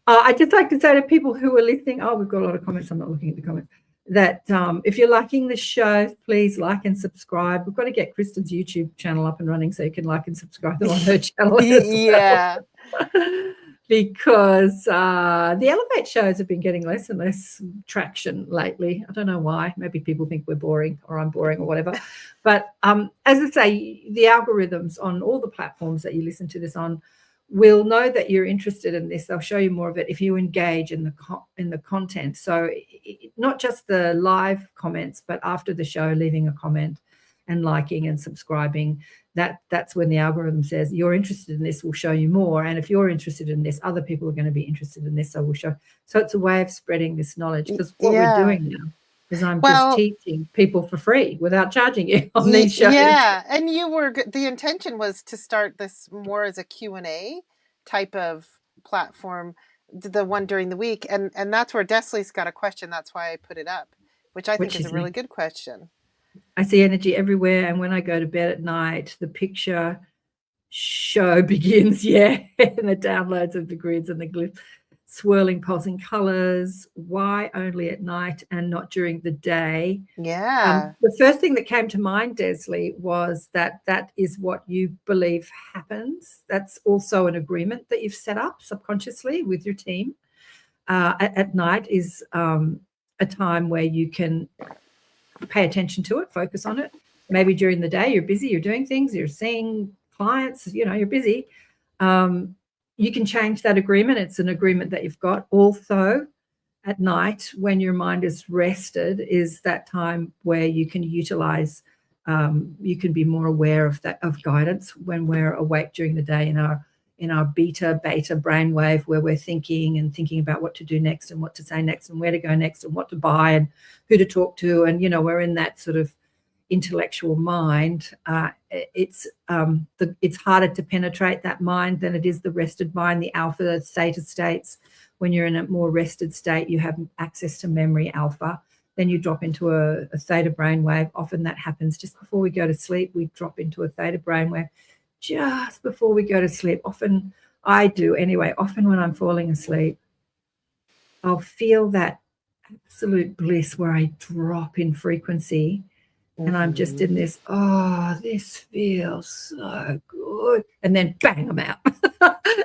I'd just like to say to people who are listening, we've got a lot of comments. I'm not looking at the comments. that if you're liking the show, please like and subscribe. We've got to get Kristin's YouTube channel up and running so you can like and subscribe on her channel as Yeah. well. Because the Elevate shows have been getting less and less traction lately. I don't know why. Maybe people think we're boring or I'm boring or whatever. But as I say, the algorithms on all the platforms that you listen to this on will know that you're interested in this. They'll show you more of it if you engage in the content. So not just the live comments, but after the show, leaving a comment and liking and subscribing. That's when the algorithm says you're interested in this, we'll show you more. And if you're interested in this, other people are going to be interested in this, so we'll show. So it's a way of spreading this knowledge, because what we're doing now is I'm just teaching people for free without charging you on these shows. Yeah, and the intention was to start this more as a Q&A type of platform, the one during the week, and that's where Desley's got a question. That's why I put it up, which I think is a really good question. I see energy everywhere, and when I go to bed at night, the picture show begins, and the downloads of the grids and the glyphs, swirling, pulsing colors. Why only at night and not during the day? Yeah. The first thing that came to mind, Desley, was that is what you believe happens. That's also an agreement that you've set up subconsciously with your team. At night is a time where you can pay attention to it, focus on it. Maybe during the day you're busy, you're doing things, you're seeing clients, you're busy. You can change that agreement. It's an agreement that you've got. Also, at night, when your mind is rested, is that time where you can utilize, you can be more aware of guidance. When we're awake during the day in our beta brainwave, where we're thinking about what to do next and what to say next and where to go next and what to buy and who to talk to, and we're in that sort of intellectual mind. It's harder to penetrate that mind than it is the rested mind, the alpha theta states. When you're in a more rested state, you have access to memory alpha. Then you drop into a theta brainwave. Often that happens just before we go to sleep. We drop into a theta brainwave just before we go to sleep. Often I do anyway. Often when I'm falling asleep, I'll feel that absolute bliss where I drop in frequency. And I'm just in this, this feels so good. And then bang, I'm out.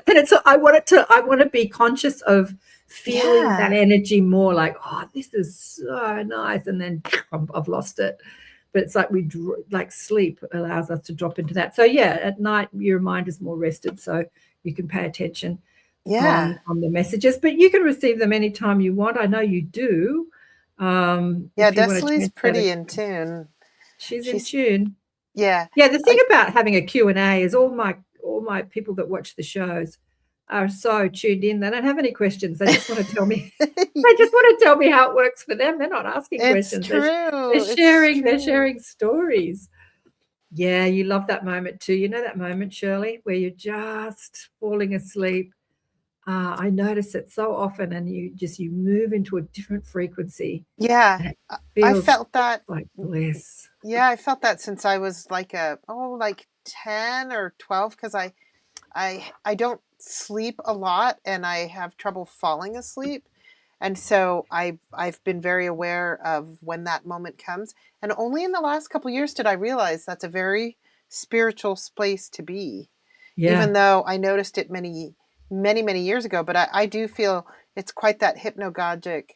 And I want to be conscious of feeling that energy more, like, this is so nice. And then I've lost it. But it's like sleep allows us to drop into that. So at night your mind is more rested, so you can pay attention on the messages. But you can receive them anytime you want. I know you do. Desley's pretty in tune. She's in tune. Yeah. The thing about having a Q&A is all my people that watch the shows are so tuned in. They don't have any questions. They just want to tell me. They just want to tell me how it works for them. They're not asking questions. True. They're sharing stories. Yeah, you love that moment too. You know that moment, Shirley, where you're just falling asleep. I notice it so often, and you move into a different frequency. Yeah, I felt that like bliss. Yeah, I felt that since I was like 10 or 12, because I don't sleep a lot and I have trouble falling asleep, and so I've been very aware of when that moment comes. And only in the last couple of years did I realize that's a very spiritual place to be. Even though I noticed it many years ago, but I do feel it's quite that hypnagogic.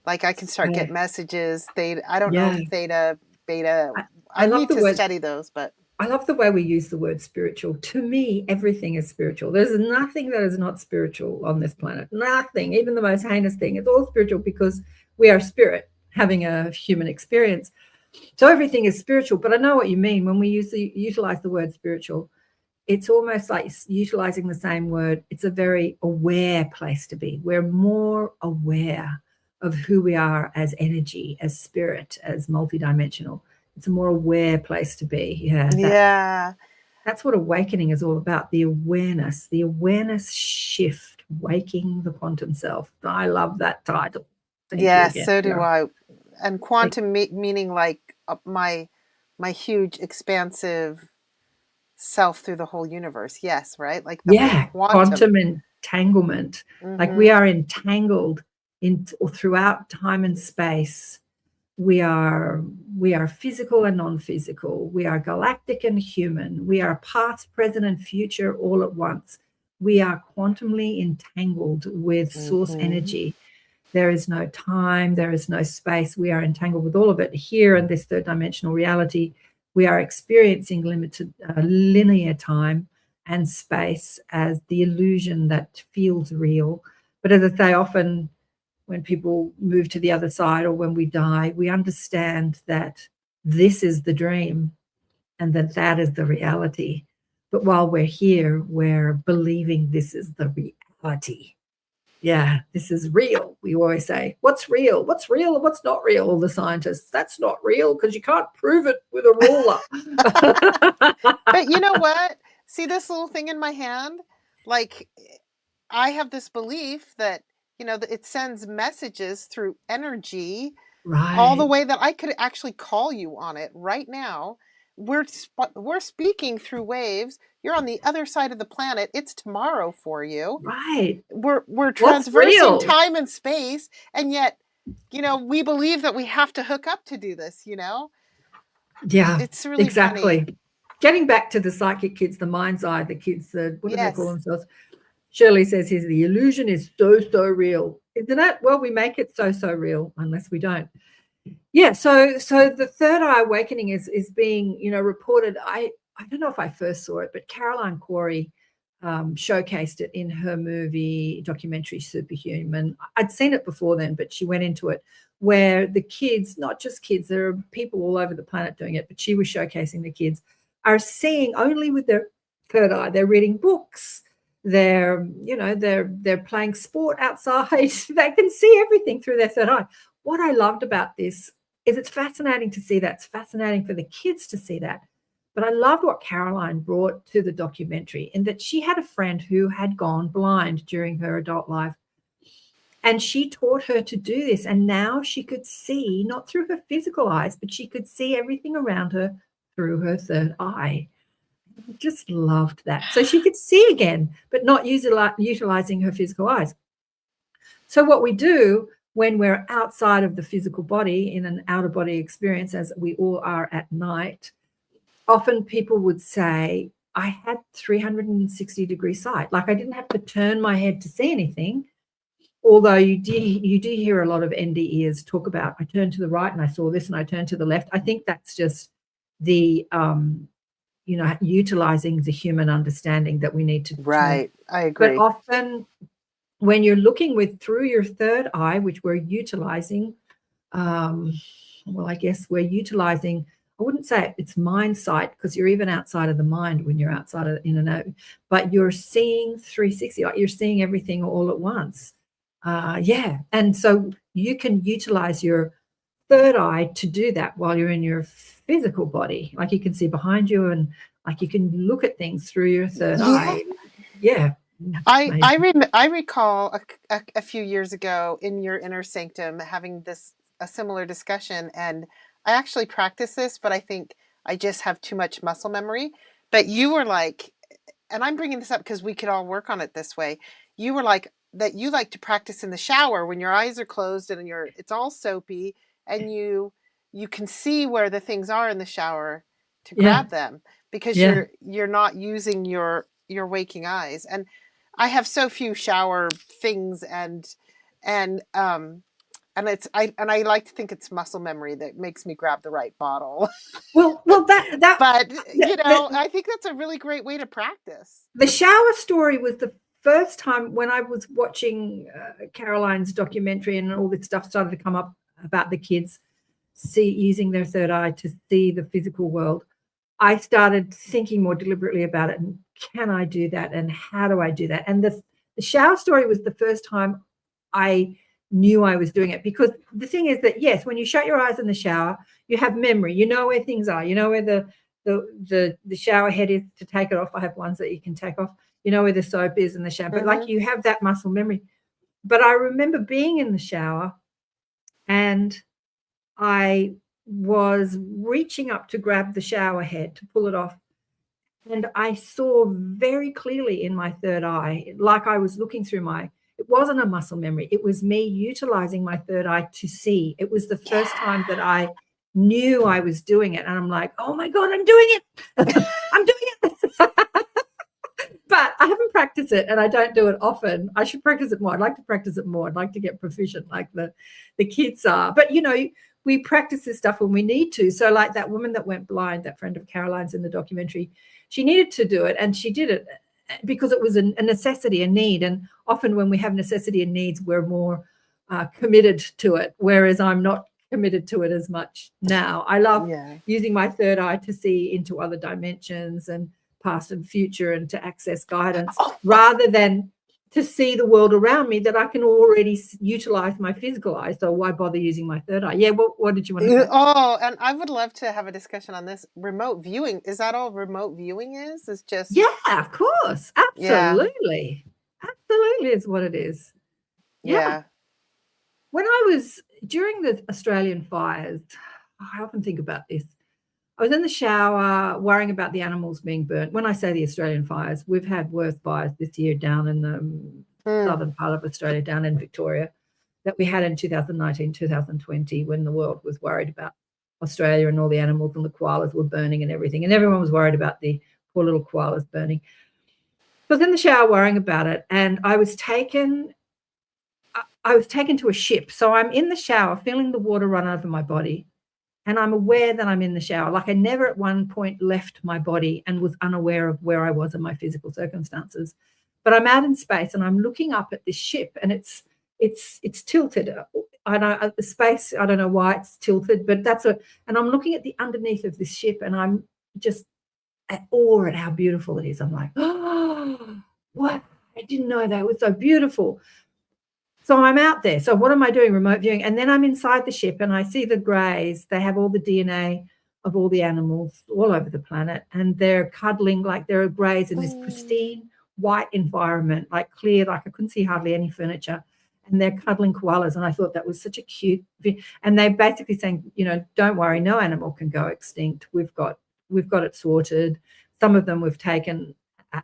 Like I can start getting messages. I don't know theta, beta. I need to study those, but I love the way we use the word spiritual. To me, everything is spiritual. There's nothing that is not spiritual on this planet. Nothing, even the most heinous thing. It's all spiritual because we are spirit having a human experience. So everything is spiritual. But I know what you mean when we utilize the word spiritual. It's almost like utilizing the same word. It's a very aware place to be. We're more aware of who we are as energy, as spirit, as multidimensional. It's a more aware place to be. That's what awakening is all about, the awareness shift, waking the quantum self. I love that title. So do I. And quantum meaning like my huge expansive self through the whole universe. Yes, right? Like the quantum entanglement. Like we are entangled in or throughout time and space. We are physical and non-physical. We are galactic and human. We are past, present, and future all at once. We are quantumly entangled with source energy. There is no time. There is no space. We are entangled with all of it. Here in this third dimensional reality, we are experiencing limited linear time and space as the illusion that feels real. But as I say, often when people move to the other side or when we die, we understand that this is the dream and that that is the reality. But while we're here, we're believing this is the reality. Yeah, this is real. We always say, what's real? What's real and what's not real? All the scientists, that's not real because you can't prove it with a ruler. But you know what? See this little thing in my hand? Like, I have this belief that, it sends messages through energy, all the Right. way that I could actually call you on it right now. We're speaking through waves. You're on the other side of the planet. It's tomorrow for you. Right. We're What's transversing real? time and space, and yet, we believe that we have to hook up to do this. Yeah, It's really exactly. funny. Getting back to the psychic kids, the mind's eye, the kids, what do they call Yes. themselves? Shirley says here, the illusion is so, so real. Isn't it? Well, we make it so, so real unless we don't. Yeah, so the third eye awakening is being, reported. I don't know if I first saw it, but Caroline Corey showcased it in her movie documentary Superhuman. I'd seen it before then, but she went into it where the kids, not just kids, there are people all over the planet doing it, but she was showcasing the kids are seeing only with their third eye. They're reading books. They're playing sport outside. They can see everything through their third eye. What I loved about this is it's fascinating to see that. It's fascinating for the kids to see that. But I loved what Caroline brought to the documentary in that she had a friend who had gone blind during her adult life. And she taught her to do this. And now she could see, not through her physical eyes, but she could see everything around her through her third eye. I just loved that. So she could see again, but not utilizing her physical eyes. So what we do when we're outside of the physical body in an outer body experience, as we all are at night, often people would say, I had 360-degree sight. Like I didn't have to turn my head to see anything. Although you do hear a lot of NDEers talk about, I turned to the right and I saw this and I turned to the left. I think that's just the, utilizing the human understanding that we need to. Right. I agree. But often when you're looking through your third eye, which we're utilizing, I guess we're utilizing, I wouldn't say it's mind sight because you're even outside of the mind when you're outside of in and out, but you're seeing 360, like you're seeing everything all at once. And so you can utilize your third eye to do that while you're in your physical body. Like you can see behind you and like you can look at things through your third eye. Yeah. I recall a few years ago in your inner sanctum having a similar discussion, and I actually practice this, but I think I just have too much muscle memory. But you were like, and I'm bringing this up because we could all work on it this way. You were like that you like to practice in the shower when your eyes are closed and it's all soapy and you can see where the things are in the shower to grab them because you're not using your waking eyes. And I have so few shower things and I like to think it's muscle memory that makes me grab the right bottle. But I think that's a really great way to practice. The shower story was the first time when I was watching Caroline's documentary and all this stuff started to come up about the kids using their third eye to see the physical world. I started thinking more deliberately about it. And can I do that? And how do I do that? And the shower story was the first time I knew I was doing it, because the thing is that, yes, when you shut your eyes in the shower, you have memory. You know where things are. You know where the shower head is to take it off. I have ones that you can take off. You know where the soap is and the shampoo. Mm-hmm. Like you have that muscle memory. But I remember being in the shower and I was reaching up to grab the shower head to pull it off. And I saw very clearly in my third eye, like I was looking through my It wasn't a muscle memory. It was me utilizing my third eye to see. It was the first time that I knew I was doing it. And I'm like, oh my God, I'm doing it. I'm doing it. But I haven't practiced it, and I don't do it often. I should practice it more. I'd like to practice it more. I'd like to get proficient like the kids are. But, you know, we practice this stuff when we need to. So like that woman that went blind, that friend of Caroline's in the documentary, she needed to do it, and she did it because it was a necessity, a need. And often when we have necessity and needs, we're more committed to it, whereas I'm not committed to it as much now. I love using my third eye to see into other dimensions and past and future, and to access guidance rather than to see the world around me that I can already utilize my physical eye. So why bother using my third eye? Yeah, what did you want to say? Oh, and I would love to have a discussion on this. Remote viewing, is that all remote viewing is? It's just... Yeah, of course. Absolutely. Yeah. Absolutely is what it is. Yeah. When I was during the Australian fires, I often think about this. I was in the shower worrying about the animals being burnt. When I say the Australian fires, we've had worse fires this year down in the southern part of Australia, down in Victoria, that we had in 2019, 2020, when the world was worried about Australia and all the animals, and the koalas were burning and everything. And everyone was worried about the poor little koalas burning. So I was in the shower worrying about it, and I was taken to a ship. So I'm in the shower feeling the water run over my body. And I'm aware that I'm in the shower. Like I never at one point left my body and was unaware of where I was in my physical circumstances. But I'm out in space and I'm looking up at this ship, and it's tilted. I know the space, I don't know why it's tilted, but and I'm looking at the underneath of this ship, and I'm just at awe at how beautiful it is. I'm like, oh, what? I didn't know that. It was so beautiful. So I'm out there. So what am I doing? Remote viewing. And then I'm inside the ship, and I see the greys. They have all the DNA of all the animals all over the planet, and they're cuddling like there are greys in this pristine white environment, like clear, like I couldn't see hardly any furniture, and they're cuddling koalas. And I thought that was such a cute, and they're basically saying, you know, don't worry, no animal can go extinct. We've got it sorted. Some of them we've taken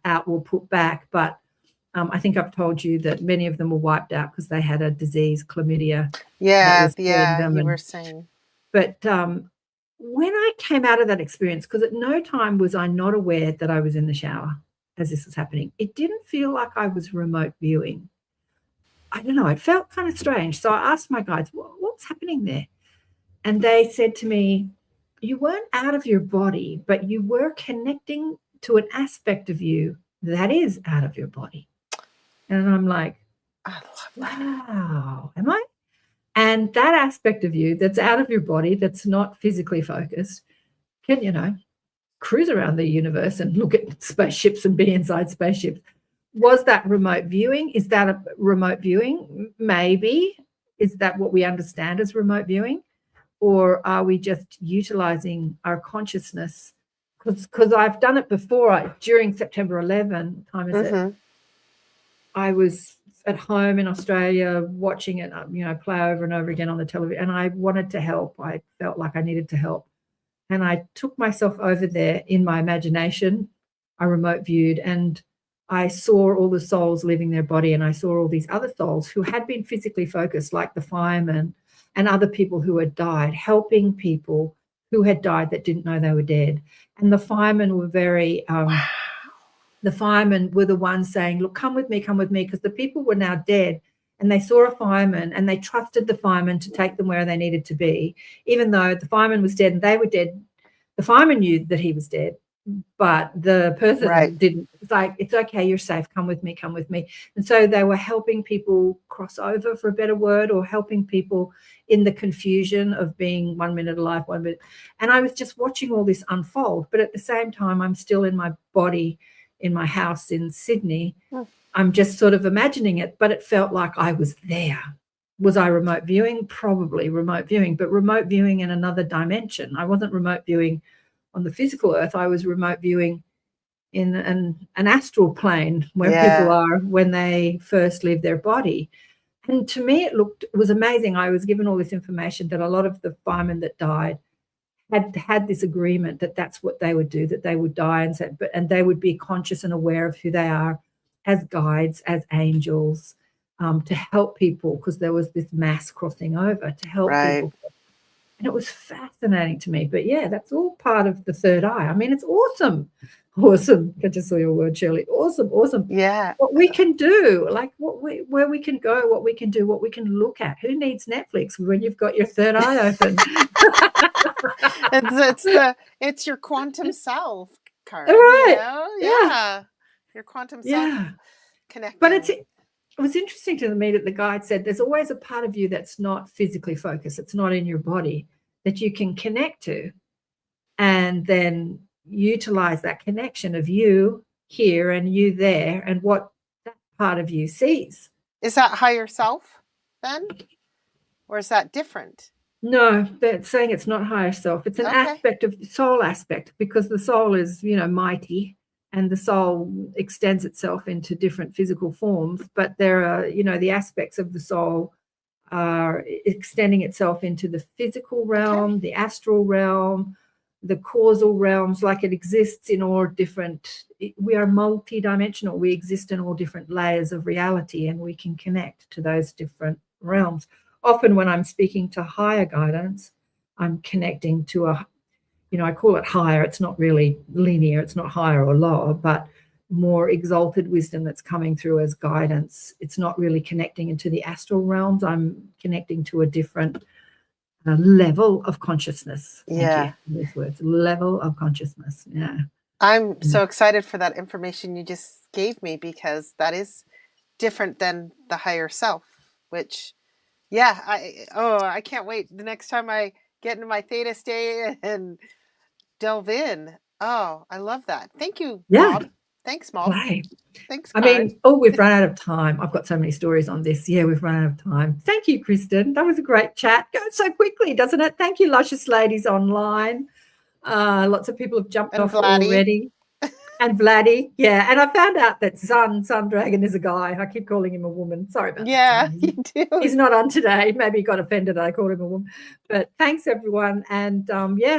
out, we'll put back, but I think I've told you that many of them were wiped out because they had a disease, chlamydia. Yeah, you were saying. But when I came out of that experience, because at no time was I not aware that I was in the shower as this was happening, it didn't feel like I was remote viewing. I don't know, it felt kind of strange. So I asked my guides, what's happening there? And they said to me, you weren't out of your body, but you were connecting to an aspect of you that is out of your body. And I'm like, I love that. Wow, am I? And that aspect of you that's out of your body, that's not physically focused, can, you know, cruise around the universe and look at spaceships and be inside spaceships. Was that remote viewing? Is that a remote viewing? Maybe. Is that what we understand as remote viewing? Or are we just utilizing our consciousness? Because I've done it before. During September 11, time is it? I was at home in Australia watching it, you know, play over and over again on the television, and I wanted to help. I felt like I needed to help. And I took myself over there in my imagination. I remote viewed, and I saw all the souls leaving their body, and I saw all these other souls who had been physically focused, like the firemen and other people who had died, helping people who had died that didn't know they were dead. And the firemen were very... the firemen were the ones saying, look, come with me, because the people were now dead, and they saw a fireman and they trusted the fireman to take them where they needed to be. Even though the fireman was dead and they were dead, the fireman knew that he was dead, but the person didn't. It's like, it's okay, you're safe, come with me. And so they were helping people cross over, for a better word, or helping people in the confusion of being 1 minute alive, 1 minute. And I was just watching all this unfold, but at the same time, I'm still in my body, in my house in Sydney. I'm just sort of imagining it, but it felt like I was there. Was I remote viewing? Probably remote viewing, but remote viewing in another dimension. I wasn't remote viewing on the physical earth. I was remote viewing in an astral plane where people are when they first leave their body. And to me, it was amazing. I was given all this information that a lot of the firemen that died had this agreement that that's what they would do, that they would die, and they would be conscious and aware of who they are as guides, as angels, to help people, because there was this mass crossing over to help Right. people. And it was fascinating to me. But yeah, that's all part of the third eye. I mean, it's awesome. Awesome. I just saw your word, Shirley. Awesome, awesome. Yeah. What we can do, like where we can go, what we can do, what we can look at. Who needs Netflix when you've got your third eye open? It's your quantum self, Karen. Right. Yeah. Your quantum self connecting. But it was interesting to me that the guide said there's always a part of you that's not physically focused. It's not in your body that you can connect to, and then utilize that connection of you here and you there and what that part of you sees. Is that higher self then? Or is that different? No, they're saying it's not higher self. It's an aspect of the soul aspect, because the soul is, mighty, and the soul extends itself into different physical forms. But there are, the aspects of the soul are extending itself into the physical realm, the astral realm, the causal realms. Like, it exists in all different, we are multidimensional. We exist in all different layers of reality, and we can connect to those different realms. Often when I'm speaking to higher guidance, I'm connecting to I call it higher. It's not really linear. It's not higher or lower, but more exalted wisdom that's coming through as guidance. It's not really connecting into the astral realms. I'm connecting to a different level of consciousness. Yeah. Thank you for these words. Level of consciousness. Yeah. I'm so excited for that information you just gave me, because that is different than the higher self, which, I can't wait the next time I get into my theta state and delve in. Oh, I love that. Thank you, Maude. Thanks, Maude. Play. Thanks, Karen. We've run out of time. I've got so many stories on this. Yeah, we've run out of time. Thank you, Kristin. That was a great chat. Goes so quickly, doesn't it? Thank you, luscious ladies online. Lots of people have jumped off already. And Vladdy, yeah. And I found out that Sun Dragon is a guy. I keep calling him a woman. Sorry about that. Yeah, you do. He's not on today. Maybe he got offended I called him a woman. But thanks, everyone. And,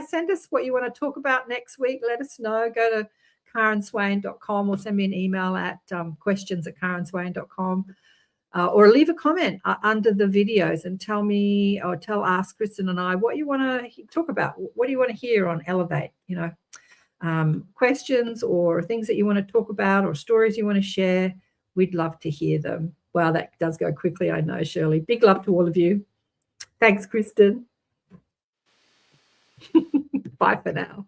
send us what you want to talk about next week. Let us know. Go to KarenSwain.com or send me an email at questions@KarenSwain.com. Or leave a comment under the videos and ask Kristin and I what you want to talk about. What do you want to hear on Elevate? Questions or things that you want to talk about or stories you want to share. We'd love to hear them. Wow, that does go quickly, I know, Shirley. Big love to all of you. Thanks, Kristin. Bye for now.